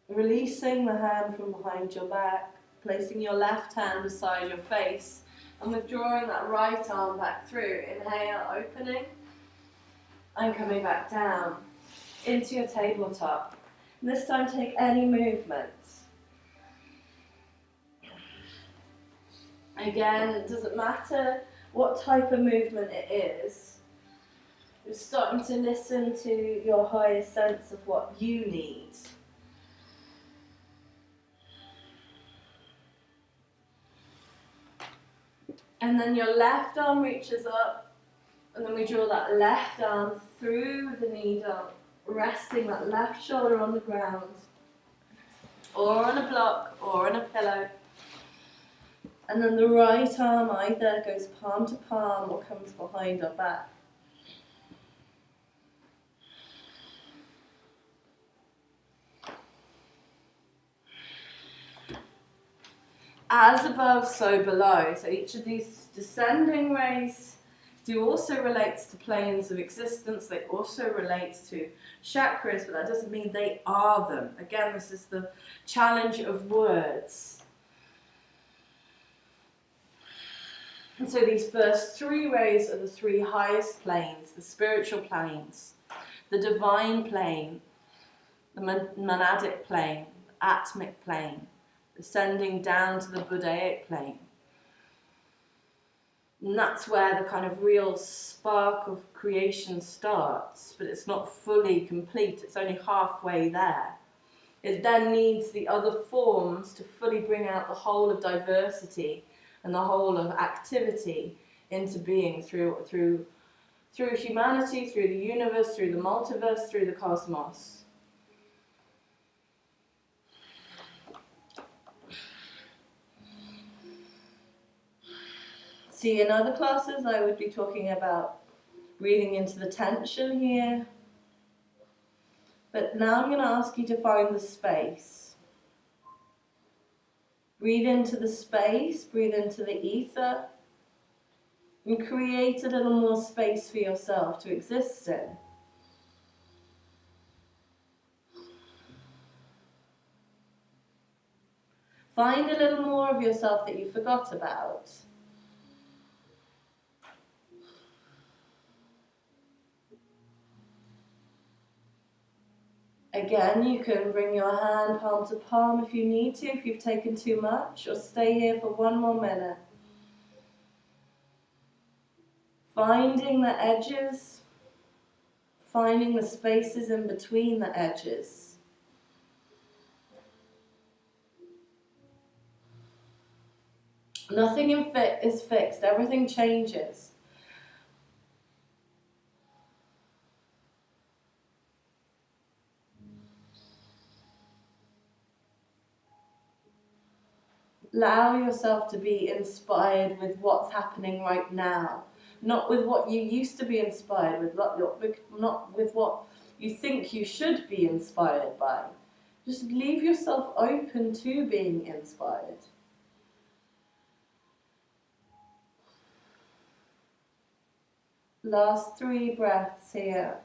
Releasing the hand from behind your back, placing your left hand beside your face, and withdrawing that right arm back through. Inhale, opening, and coming back down into your tabletop. And this time take any movements. Again, it doesn't matter what type of movement it is. You're starting to listen to your highest sense of what you need. And then your left arm reaches up, and then we draw that left arm through the needle, resting that left shoulder on the ground, or on a block, or on a pillow. And then the right arm either goes palm to palm or comes behind our back. As above, so below. So each of these descending rays do also relate to planes of existence. They also relate to chakras, but that doesn't mean they are them. Again, this is the challenge of words. And so these first three rays are the three highest planes, the spiritual planes, the divine plane, the monadic plane, the atmic plane, ascending down to the Buddhaic plane. And that's where the kind of real spark of creation starts, but it's not fully complete, it's only halfway there. It then needs the other forms to fully bring out the whole of diversity and the whole of activity into being through humanity, through the universe, through the multiverse, through the cosmos. See, in other classes I would be talking about breathing into the tension here. But now I'm going to ask you to find the space. Breathe into the space, breathe into the ether, and create a little more space for yourself to exist in. Find a little more of yourself that you forgot about. Again, you can bring your hand palm to palm if you need to, if you've taken too much, or stay here for one more minute. Finding the edges, finding the spaces in between the edges. Nothing is fixed, everything changes. Allow yourself to be inspired with what's happening right now, not with what you used to be inspired with, not with what you think you should be inspired by. Just leave yourself open to being inspired. Last 3 breaths here.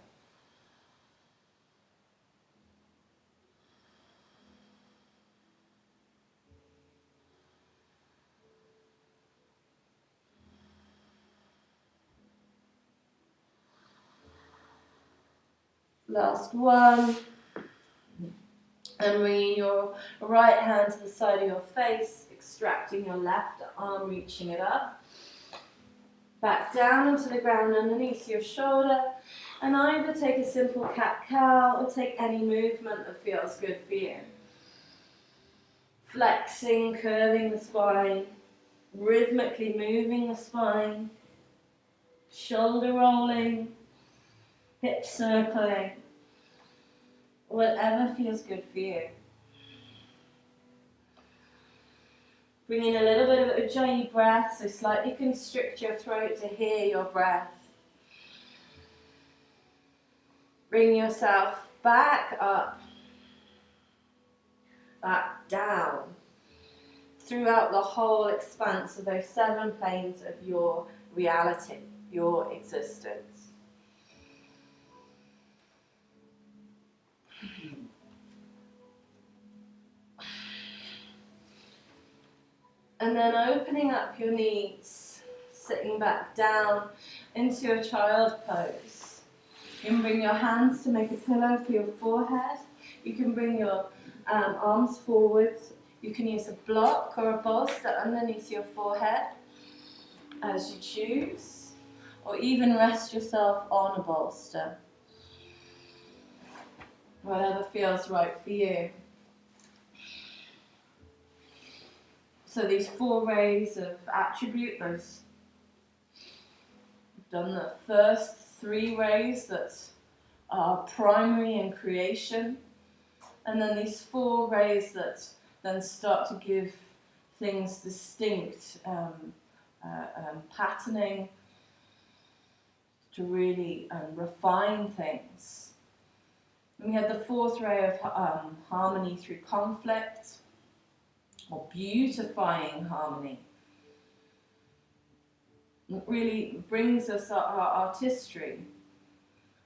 Last one. And bringing your right hand to the side of your face, extracting your left arm, reaching it up. Back down onto the ground underneath your shoulder, and either take a simple cat-cow or take any movement that feels good for you. Flexing, curving the spine, rhythmically moving the spine, shoulder rolling, hip circling, whatever feels good for you. Bring in a little bit of Ujjayi breath, so slightly constrict your throat to hear your breath. Bring yourself back up, back down, throughout the whole expanse of those 7 planes of your reality, your existence. And then opening up your knees, sitting back down into a child pose. You can bring your hands to make a pillow for your forehead. You can bring your arms forwards. You can use a block or a bolster underneath your forehead as you choose. or even rest yourself on a bolster. Whatever feels right for you. So these 4 rays of attribute, those we've done the first 3 rays that are primary in creation, and then these 4 rays that then start to give things distinct patterning, to really refine things. And we had the 4th ray of harmony through conflict, or beautifying harmony. It really brings us our artistry.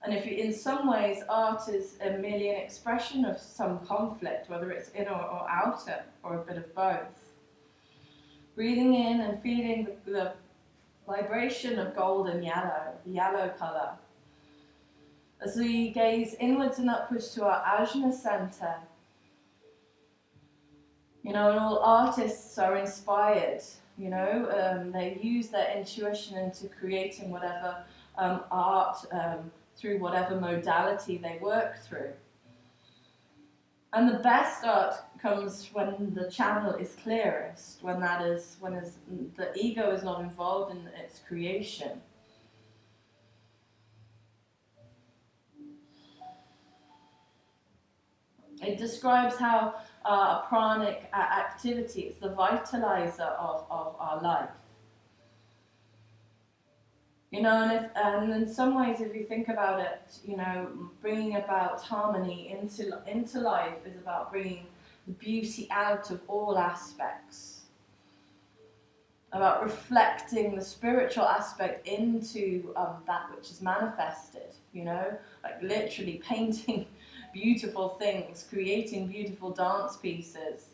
And if in some ways art is merely an expression of some conflict, whether it's inner or outer, or a bit of both. Breathing in and feeling the vibration of gold and yellow, the yellow colour. As we gaze inwards and upwards to our ajna center, and all artists are inspired, they use their intuition into creating whatever art through whatever modality they work through. And the best art comes when the channel is clearest, when the ego is not involved in its creation. It describes how pranic activity is the vitalizer of our life. And in some ways, if you think about it, bringing about harmony into life is about bringing the beauty out of all aspects, about reflecting the spiritual aspect into that which is manifested, like literally painting beautiful things, creating beautiful dance pieces,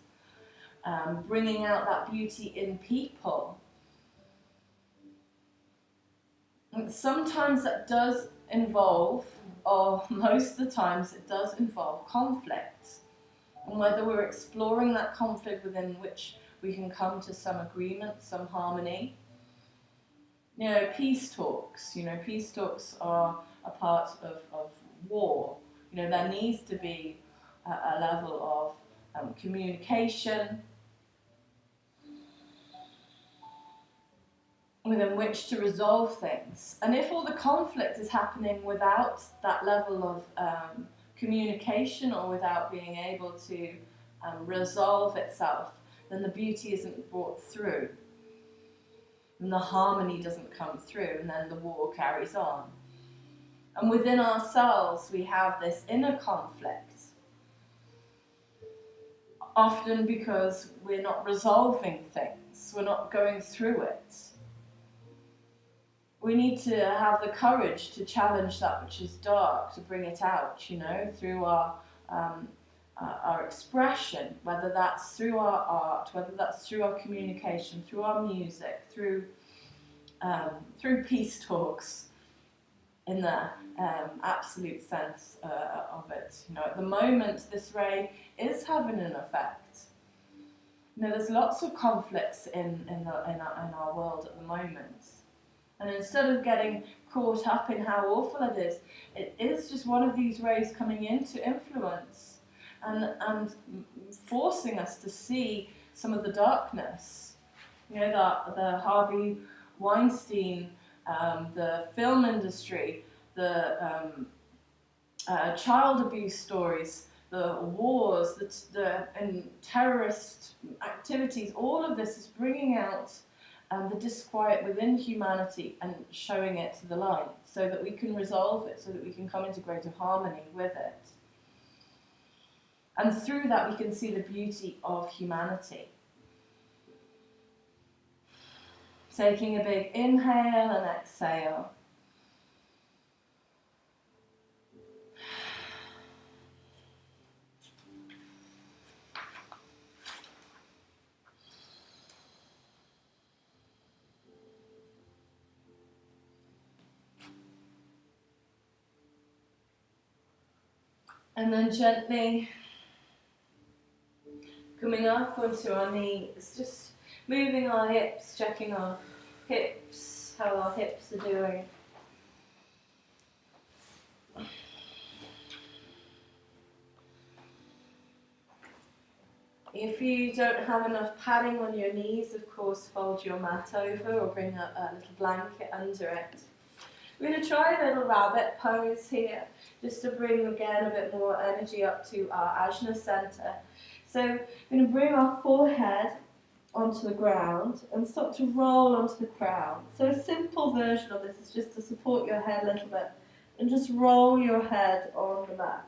bringing out that beauty in people. And sometimes that does involve, or most of the times it does involve conflict. And whether we're exploring that conflict within which we can come to some agreement, some harmony. Peace talks. Peace talks are a part of war. There needs to be a level of communication within which to resolve things. And if all the conflict is happening without that level of communication, or without being able to resolve itself, then the beauty isn't brought through. And the harmony doesn't come through, and then the war carries on. And within ourselves, we have this inner conflict, often because we're not resolving things, we're not going through it. We need to have the courage to challenge that which is dark, to bring it out, through our expression, whether that's through our art, whether that's through our communication, through our music, through peace talks, in the absolute sense of it. At the moment, this ray is having an effect. There's lots of conflicts in our world at the moment. And instead of getting caught up in how awful it is just one of these rays coming in to influence and forcing us to see some of the darkness. The Harvey Weinstein, the film industry, the child abuse stories, the wars, and terrorist activities, all of this is bringing out the disquiet within humanity and showing it to the light, so that we can resolve it, so that we can come into greater harmony with it. And through that we can see the beauty of humanity. Taking a big inhale and exhale. And then gently coming up onto our knees, just moving our hips, checking our hips, how our hips are doing. If you don't have enough padding on your knees, of course, fold your mat over or bring a little blanket under it. We're going to try a little rabbit pose here, just to bring again a bit more energy up to our ajna center. So we're going to bring our forehead onto the ground and start to roll onto the crown. So a simple version of this is just to support your head a little bit and just roll your head on the mat.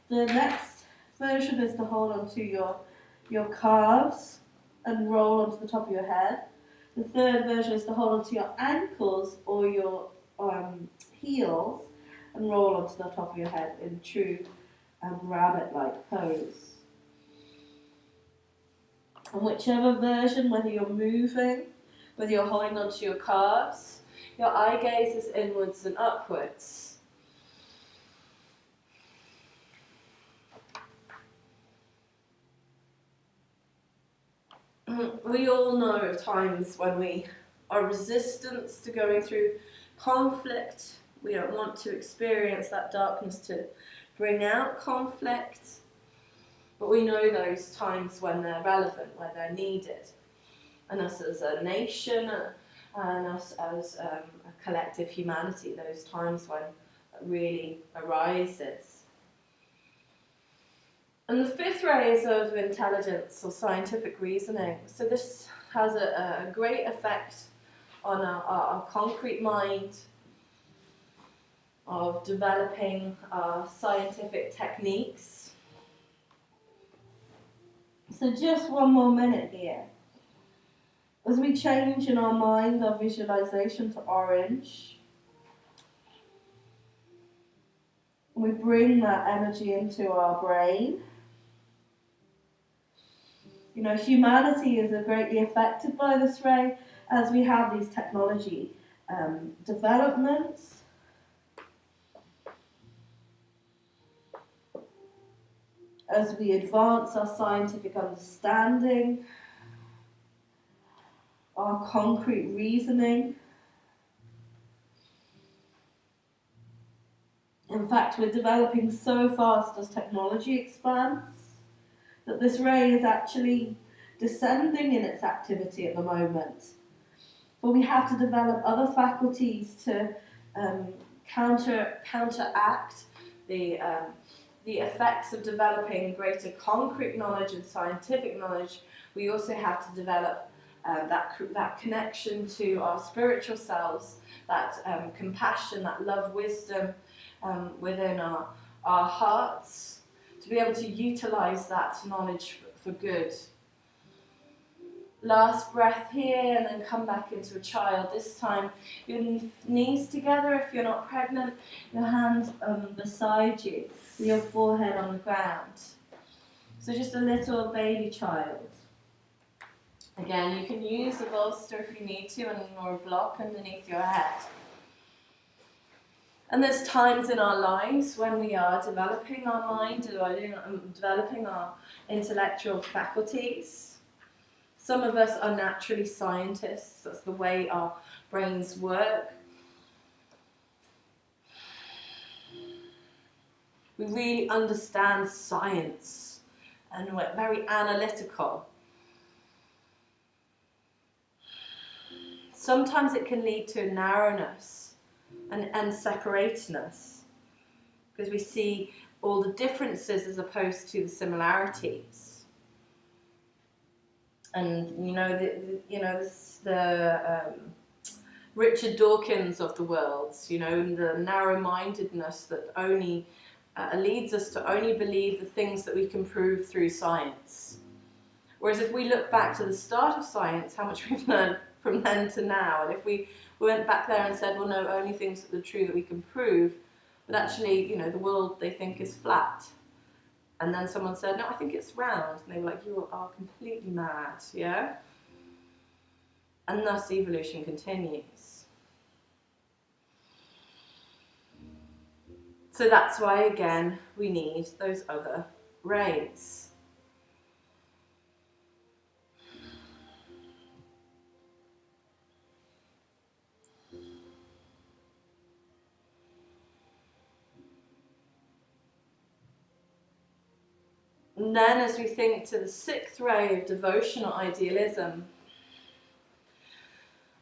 The next version is to hold onto your calves and roll onto the top of your head. The third version is to hold onto your ankles or your heels and roll onto the top of your head in true rabbit-like pose. And whichever version, whether you're moving, whether you're holding onto your calves, your eye gaze is inwards and upwards. We all know of times when we are resistant to going through conflict. We don't want to experience that darkness to bring out conflict. But we know those times when they're relevant, where they're needed. And us as a nation and us as a collective humanity, those times when it really arises. And the fifth ray is of intelligence or scientific reasoning. So this has a great effect on our concrete mind, of developing our scientific techniques. So just one more minute here. As we change in our mind our visualization to orange, we bring that energy into our brain. You know, humanity is greatly affected by this ray as we have these technology developments. As we advance our scientific understanding, our concrete reasoning. In fact, we're developing so fast as technology expands that this ray is actually descending in its activity at the moment. But we have to develop other faculties to counteract the effects of developing greater concrete knowledge and scientific knowledge. We also have to develop that connection to our spiritual selves, that compassion, that love, wisdom within our hearts, to be able to utilize that knowledge for good. Last breath here, and then come back into a child. This time, your knees together if you're not pregnant, your hands beside you, with your forehead on the ground. So just a little baby child. Again, you can use a bolster if you need to, or a block underneath your head. And there's times in our lives when we are developing our mind, developing our intellectual faculties. Some of us are naturally scientists. That's the way our brains work. We really understand science and we're very analytical. Sometimes it can lead to narrowness and separatedness, because we see all the differences as opposed to the similarities. And the Richard Dawkins of the world, the narrow-mindedness that only leads us to only believe the things that we can prove through science. Whereas if we look back to the start of science, how much we've learned from then to now, and if we went back there and said, well, no, only things that are true that we can prove, but actually, the world they think is flat. And then someone said, no, I think it's round. And they were like, you are completely mad, yeah? And thus evolution continues. So that's why, again, we need those other rays. And then as we think to the sixth ray of devotional idealism,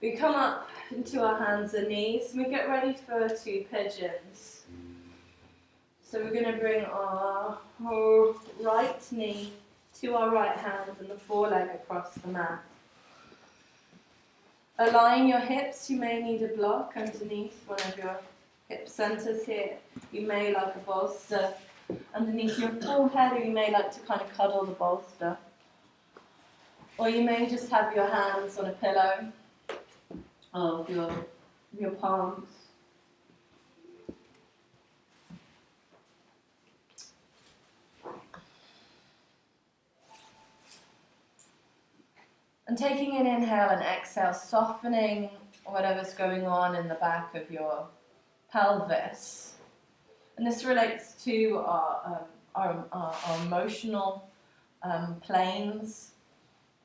we come up into our hands and knees and we get ready for two pigeons. So we're going to bring our whole right knee to our right hand and the foreleg across the mat. Align your hips. You may need a block underneath one of your hip centers here. You may like a bolster underneath your forehead, or you may like to kind of cuddle the bolster. Or you may just have your hands on a pillow of your palms. And taking an inhale and exhale, softening whatever's going on in the back of your pelvis. And this relates to our emotional planes,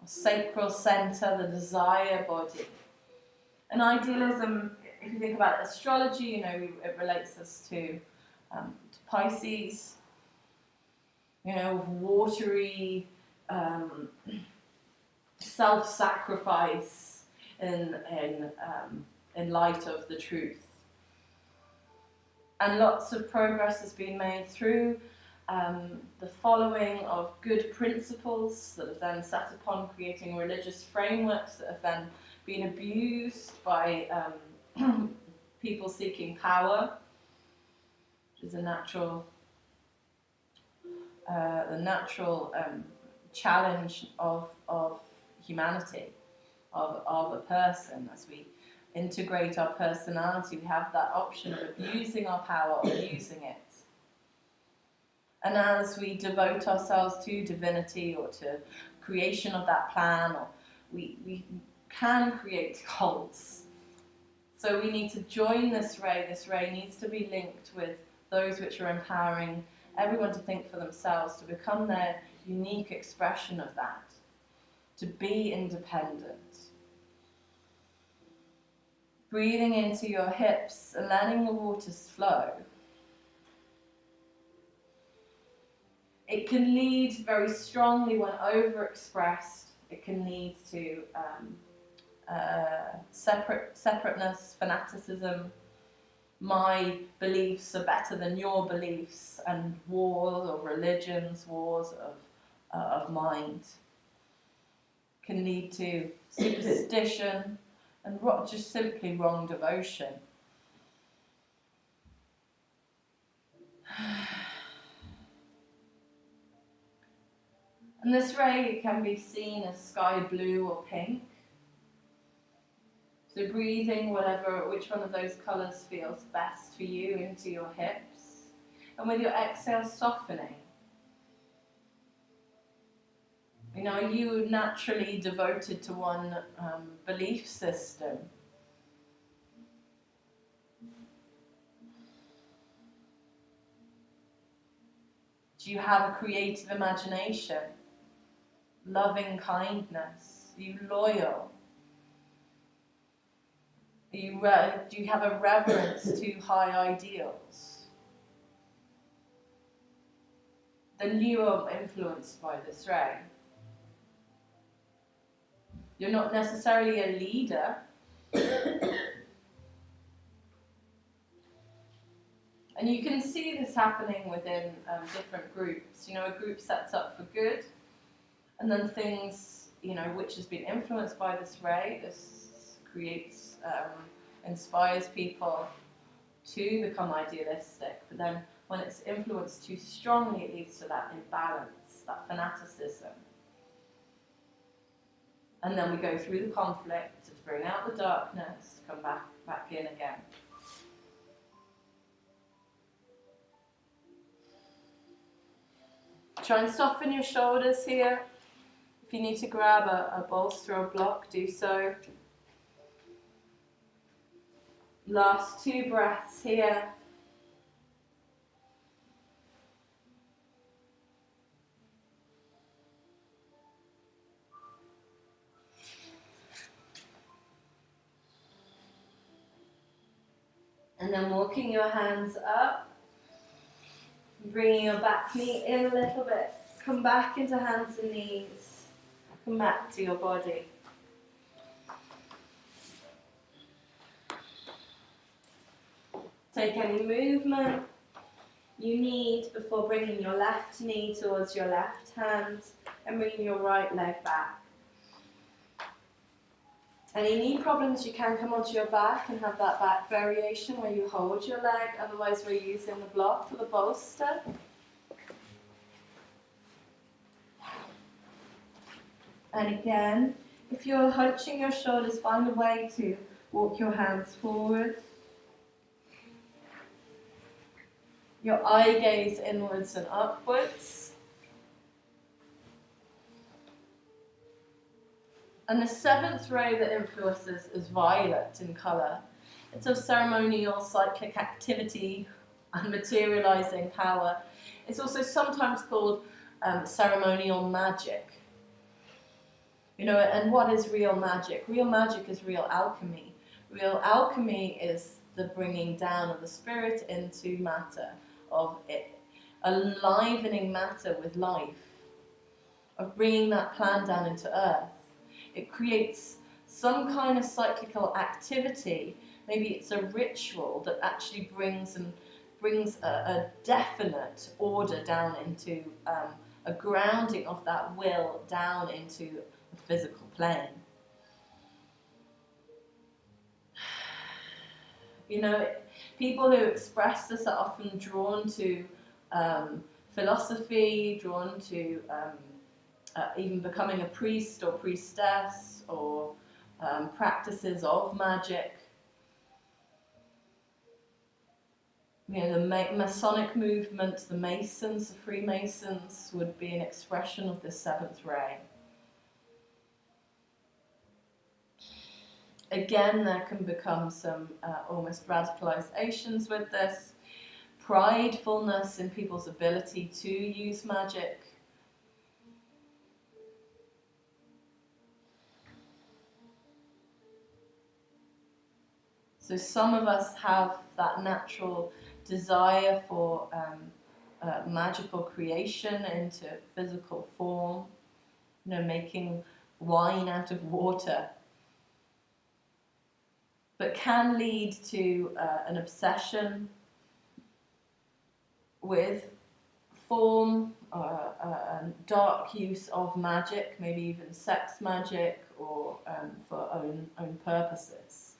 our sacral center, the desire body. And idealism, if you think about astrology, you know, it relates us to Pisces, you know, watery, self-sacrifice in light of the truth. And lots of progress has been made through the following of good principles that have then set upon creating religious frameworks that have then been abused by people seeking power, which is a natural challenge of humanity, of a person. As we integrate our personality, we have that option of abusing our power or using it. And as we devote ourselves to divinity or to creation of that plan, or we can create cults. So we need to join this ray. This ray needs to be linked with those which are empowering everyone to think for themselves, to become their unique expression of that, to be independent. Breathing into your hips and letting the waters flow. It can lead very strongly when overexpressed. It can lead to separateness, fanaticism. My beliefs are better than your beliefs, and wars of religions, wars of mind. Can lead to superstition and just simply wrong devotion. And this ray can be seen as sky blue or pink. So breathing which one of those colours feels best for you into your hips. And with your exhale, softening. You know, are you naturally devoted to one belief system? Do you have a creative imagination? Loving kindness? Are you loyal? Do you have a reverence to high ideals? Then you are influenced by this ray. You're not necessarily a leader. And you can see this happening within different groups. You know, a group sets up for good, and then things, you know, which has been influenced by this ray, this creates, inspires people to become idealistic. But then when it's influenced too strongly, it leads to that imbalance, that fanaticism. And then we go through the conflict to bring out the darkness, to come back in again. Try and soften your shoulders here. If you need to grab a bolster or block, do so. Last 2 breaths here. And then walking your hands up, bringing your back knee in a little bit. Come back into hands and knees. Come back to your body. Take any movement you need before bringing your left knee towards your left hand and bringing your right leg back. Any knee problems, you can come onto your back and have that back variation where you hold your leg, otherwise we're using the block for the bolster. And again, if you're hunching your shoulders, find a way to walk your hands forward. Your eye gaze inwards and upwards. And the seventh ray that influences is violet in colour. It's of ceremonial cyclic activity and materialising power. It's also sometimes called ceremonial magic. You know, and what is real magic? Real magic is real alchemy. Real alchemy is the bringing down of the spirit into matter, of it, enlivening matter with life, of bringing that plan down into earth. It creates some kind of cyclical activity. Maybe it's a ritual that actually brings a definite order down into a grounding of that will down into the physical plane. You know, people who express this are often drawn to philosophy, drawn to even becoming a priest or priestess, or practices of magic. You know, the Masonic movement, the Masons, the Freemasons would be an expression of this seventh ray. Again, there can become some almost radicalizations with this. Pridefulness in people's ability to use magic. So some of us have that natural desire for magical creation into physical form, you know, making wine out of water, but can lead to an obsession with form, dark use of magic, maybe even sex magic, or for own purposes.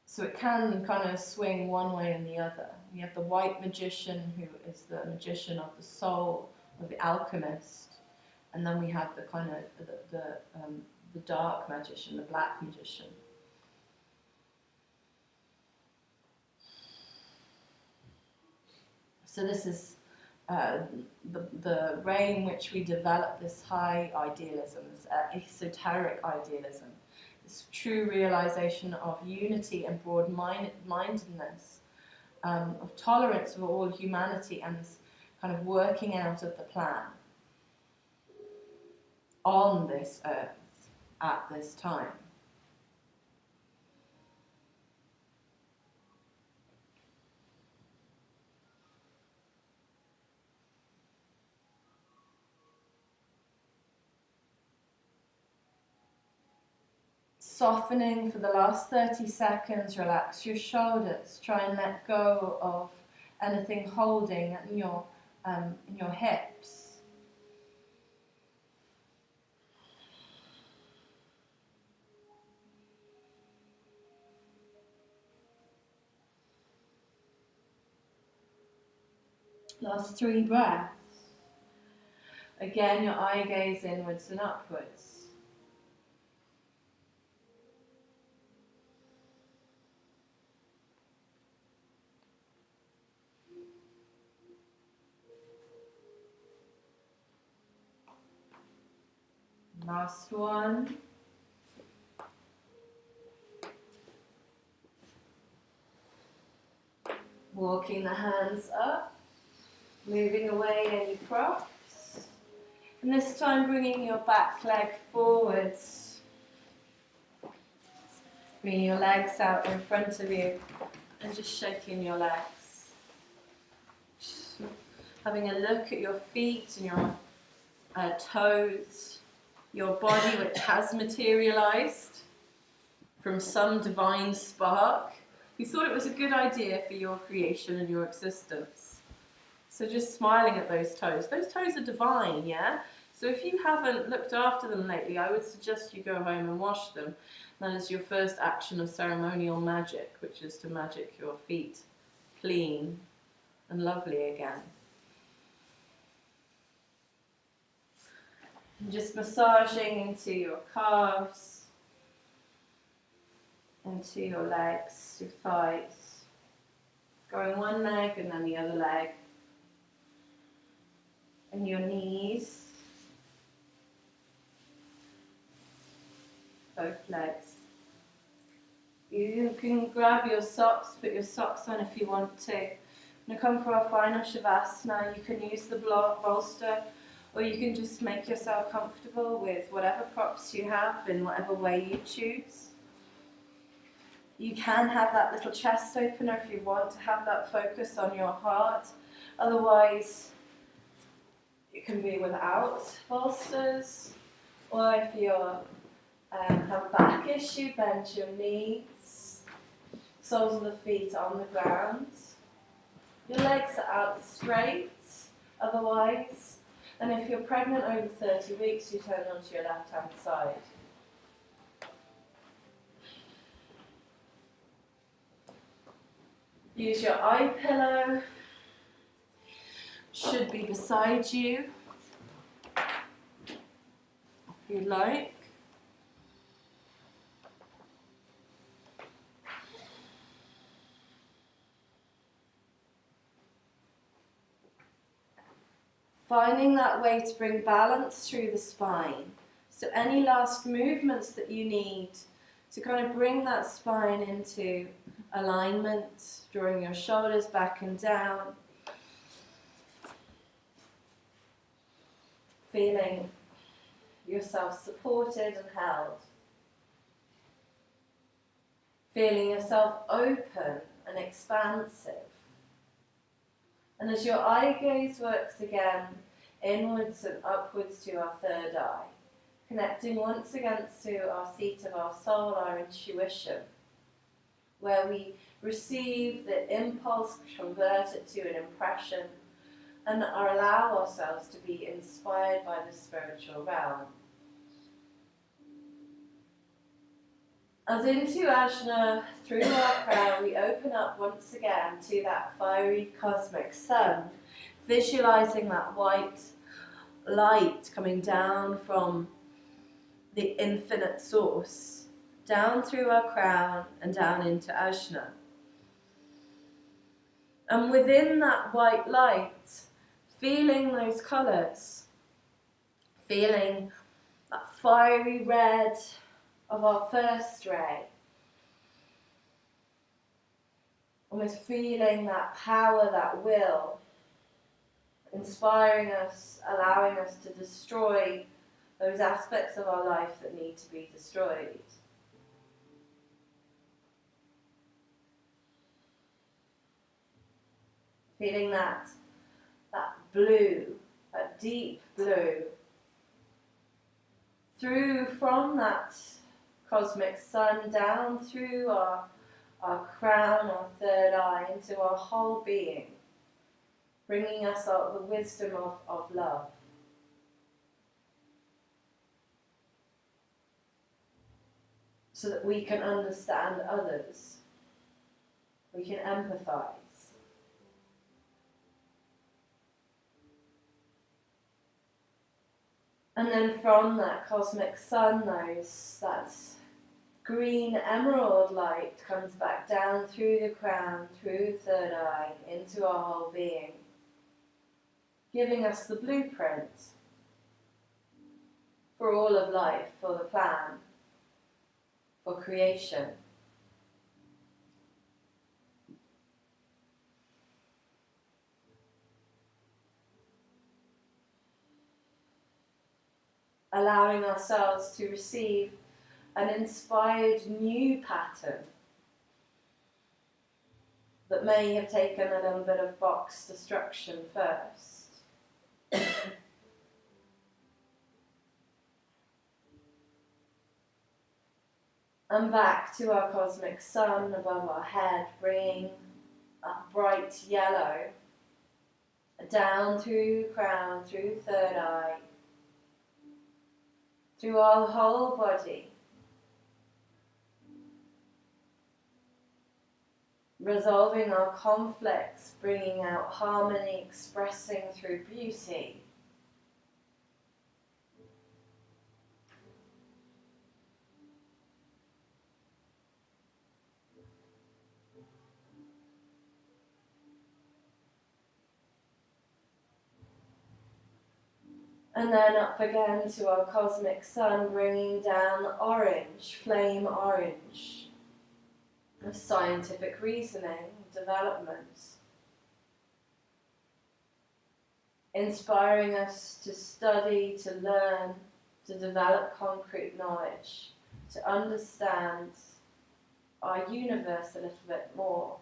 So it can kind of swing one way and the other. We have the white magician, who is the magician of the soul, of the alchemist, and then we have the kind of the dark magician, the black magician. So this is the way in which we develop this high idealism, this esoteric idealism, this true realization of unity and broad-mindedness, of tolerance for all humanity, and this kind of working out of the plan on this earth at this time. Softening for the last 30 seconds, relax your shoulders. Try and let go of anything holding in your hips. Last 3 breaths. Again, your eye gaze inwards and upwards. Last one. Walking the hands up, moving away any props. And this time bringing your back leg forwards. Bringing your legs out in front of you and just shaking your legs. having a look at your feet and your toes, your body which has materialized from some divine spark who thought it was a good idea for your creation and your existence. So just smiling at those toes. Those toes are divine, yeah? So if you haven't looked after them lately, I would suggest you go home and wash them. That is your first action of ceremonial magic, which is to magic your feet clean and lovely again. And just massaging into your calves, into your legs, your thighs. Going one leg and then the other leg. And your knees. Both legs. You can grab your socks, put your socks on if you want to. When you come for our final Shavasana, you can use the bolster, or you can just make yourself comfortable with whatever props you have in whatever way you choose. You can have that little chest opener if you want to have that focus on your heart. Otherwise, it can be without bolsters. Or if you have a back issue, bend your knees, soles of the feet on the ground. Your legs are out straight, otherwise. And if you're pregnant over 30 weeks, you turn onto your left-hand side. Use your eye pillow. Should be beside you, if you'd like. Finding that way to bring balance through the spine. So any last movements that you need to kind of bring that spine into alignment, drawing your shoulders back and down. Feeling yourself supported and held. Feeling yourself open and expansive. And as your eye gaze works again, inwards and upwards to our third eye, connecting once again to our seat of our soul, our intuition, where we receive the impulse, convert it to an impression, and allow ourselves to be inspired by the spiritual realm. As into Ajna, through our crown, we open up once again to that fiery cosmic sun, visualizing that white light coming down from the infinite source, down through our crown and down into Ajna. And within that white light, feeling those colours, feeling that fiery red of our first ray, almost feeling that power, that will, inspiring us, allowing us to destroy those aspects of our life that need to be destroyed. Feeling that blue, that deep blue, through from that cosmic sun down through our crown, our third eye, into our whole being, bringing us out the wisdom of love. So that we can understand others, we can empathize. And then from that cosmic sun, that green emerald light comes back down through the crown, through the third eye, into our whole being, giving us the blueprint for all of life, for the plan, for creation. Allowing ourselves to receive an inspired new pattern that may have taken a little bit of box destruction first. And back to our cosmic sun above our head, bringing a bright yellow down through crown, through third eye, through our whole body, resolving our conflicts, bringing out harmony, expressing through beauty. And then up again to our cosmic sun, bringing down orange, flame orange, of scientific reasoning, development, inspiring us to study, to learn, to develop concrete knowledge, to understand our universe a little bit more.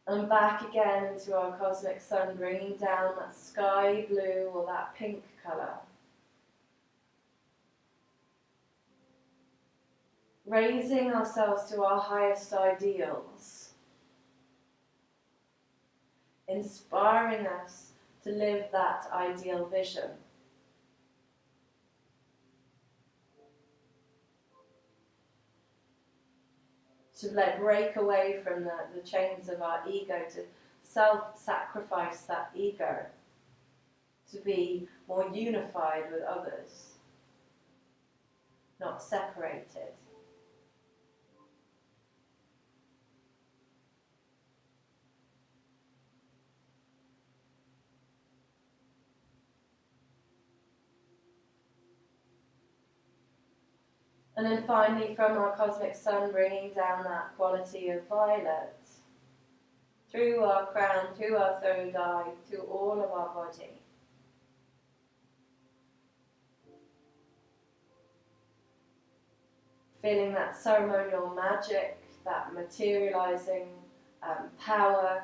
And back again into our cosmic sun, bringing down that sky blue or that pink colour. Raising ourselves to our highest ideals. Inspiring us to live that ideal vision. To break away from the chains of our ego, to self-sacrifice that ego, to be more unified with others, not separated. And then finally from our cosmic sun, bringing down that quality of violet through our crown, through our third eye, through all of our body. Feeling that ceremonial magic, that materializing power.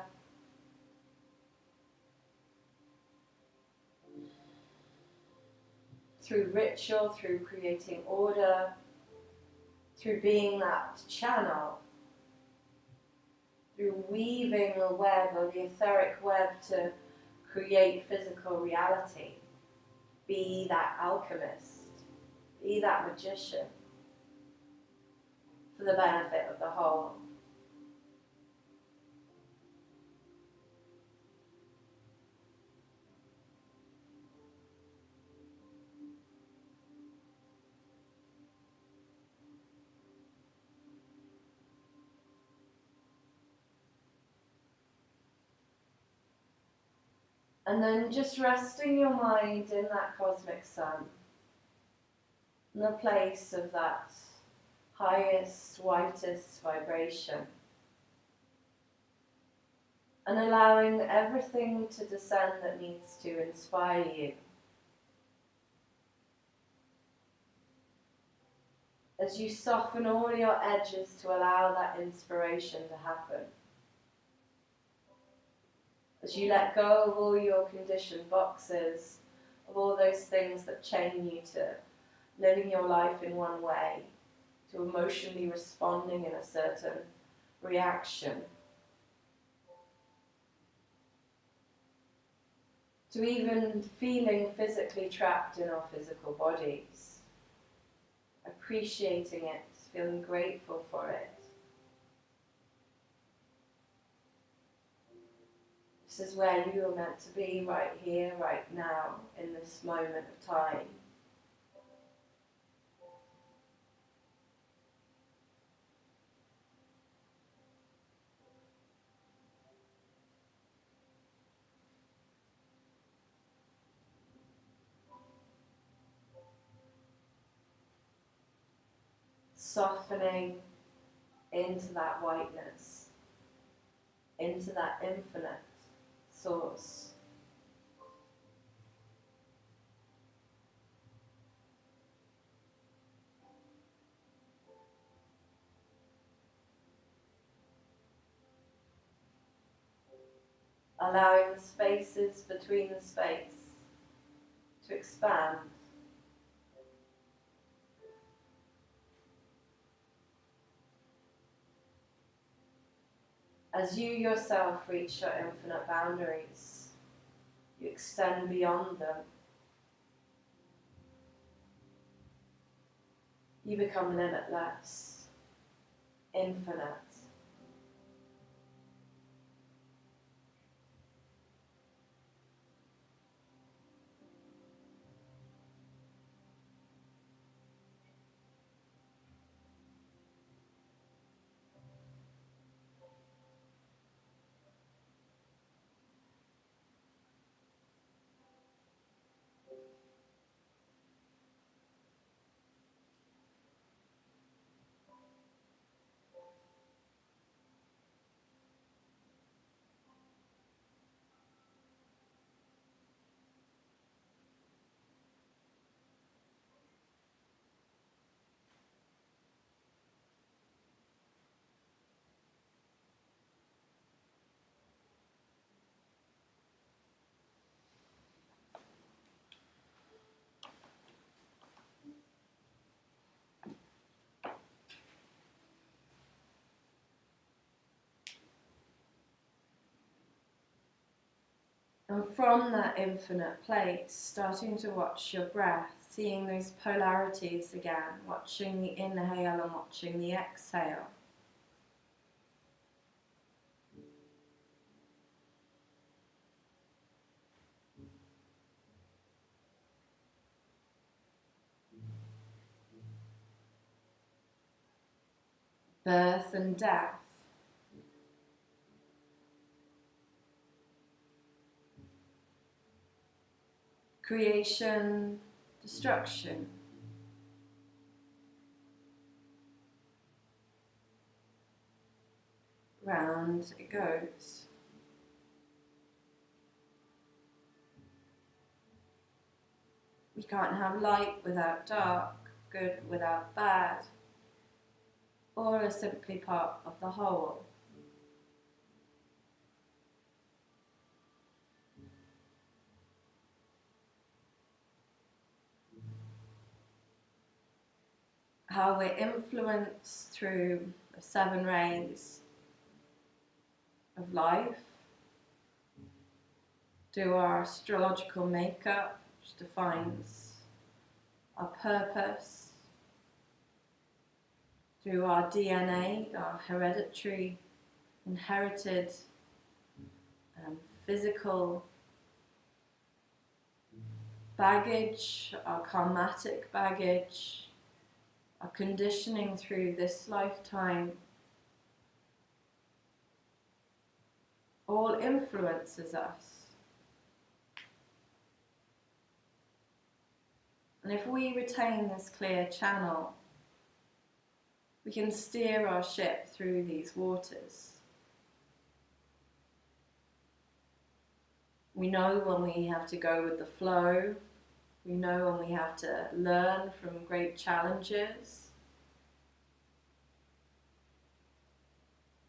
Through ritual, through creating order, through being that channel, through weaving the web or the etheric web to create physical reality. Be that alchemist, be that magician for the benefit of the whole. And then just resting your mind in that cosmic sun, in the place of that highest, whitest vibration. And allowing everything to descend that needs to inspire you. As you soften all your edges to allow that inspiration to happen. As you let go of all your conditioned boxes, of all those things that chain you to living your life in one way, to emotionally responding in a certain reaction, to even feeling physically trapped in our physical bodies, appreciating it, feeling grateful for it. This is where you are meant to be, right here, right now, in this moment of time. Softening into that whiteness, into that infinite. source. Allowing the spaces between the space to expand. As you yourself reach your infinite boundaries, you extend beyond them. You become limitless, infinite. And from that infinite place, starting to watch your breath, seeing those polarities again, watching the inhale and watching the exhale. Birth and death. Creation, destruction. Round it goes. We can't have light without dark, good without bad. All are simply part of the whole. How we're influenced through the 7 rays of life, through our astrological makeup, which defines our purpose, through our DNA, our hereditary, inherited, physical baggage, our karmatic baggage, our conditioning through this lifetime, all influences us. And if we retain this clear channel, we can steer our ship through these waters. We know when we have to go with the flow. We know when we have to learn from great challenges.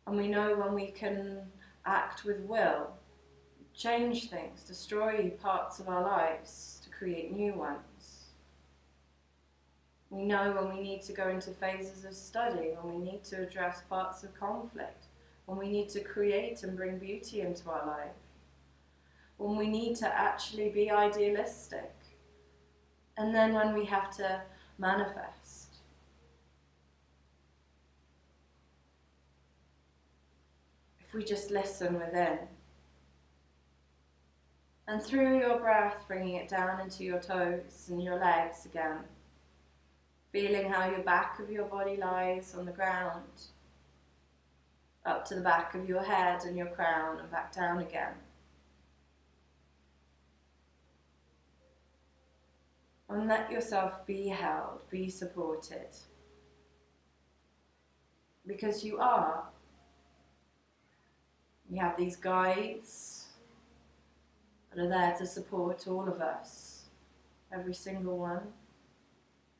And we know when we can act with will, change things, destroy parts of our lives to create new ones. We know when we need to go into phases of study, when we need to address parts of conflict, when we need to create and bring beauty into our life, when we need to actually be idealistic, and then when we have to manifest. If we just listen within. And through your breath, bringing it down into your toes and your legs again. Feeling how your back of your body lies on the ground, up to the back of your head and your crown and back down again. And let yourself be held, be supported. Because you are. You have these guides, that are there to support all of us, every single one.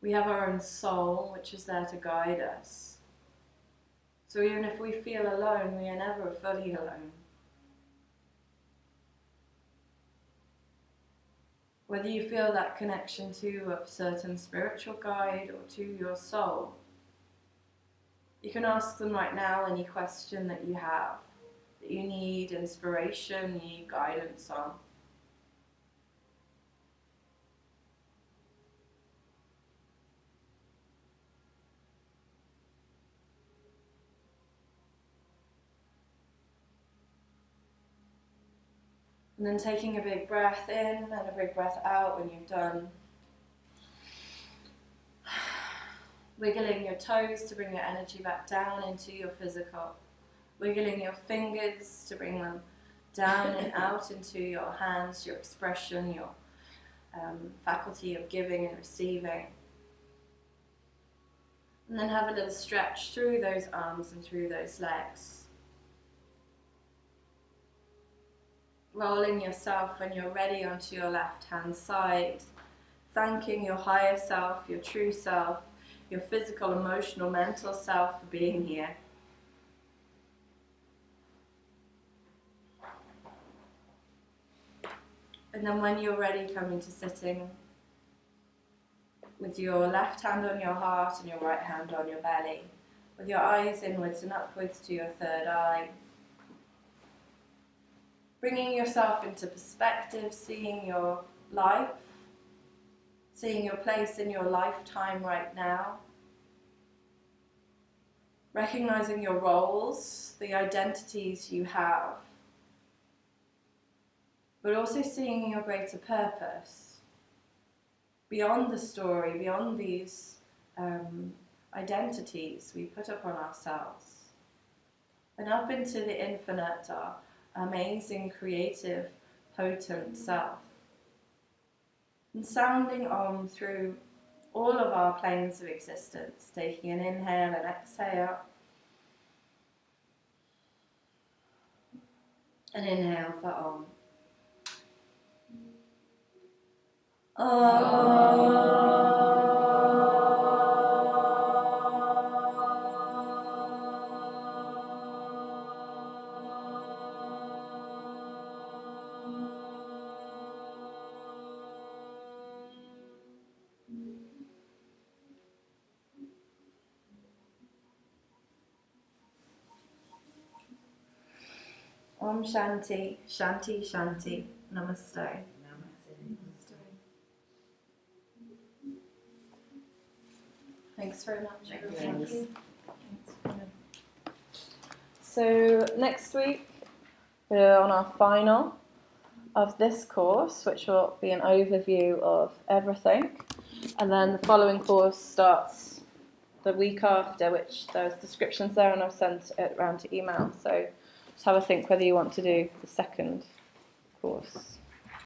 We have our own soul, which is there to guide us. So even if we feel alone, we are never fully alone. Whether you feel that connection to a certain spiritual guide or to your soul, you can ask them right now any question that you have, that you need inspiration, you need guidance on. And then taking a big breath in and a big breath out when you've done. Wiggling your toes to bring your energy back down into your physical. Wiggling your fingers to bring them down and out into your hands, your expression, your faculty of giving and receiving. And then have a little stretch through those arms and through those legs. Rolling yourself when you're ready onto your left hand side, thanking your higher self, your true self, your physical, emotional, mental self for being here. And then when you're ready, come into sitting with your left hand on your heart and your right hand on your belly, with your eyes inwards and upwards to your third eye. Bringing yourself into perspective, seeing your life, seeing your place in your lifetime right now. Recognizing your roles, the identities you have, but also seeing your greater purpose. Beyond the story, beyond these identities we put upon ourselves. And up into the infinite, our amazing, creative, potent self. And sounding on through all of our planes of existence, taking an inhale and exhale. An inhale for Om. Om Shanti, Shanti, Shanti, Namaste. Thanks very much. Thank you. So next week we're on our final of this course, which will be an overview of everything, and then the following course starts the week after, which there's descriptions there and I've sent it around to email, so just have a think whether you want to do the second course.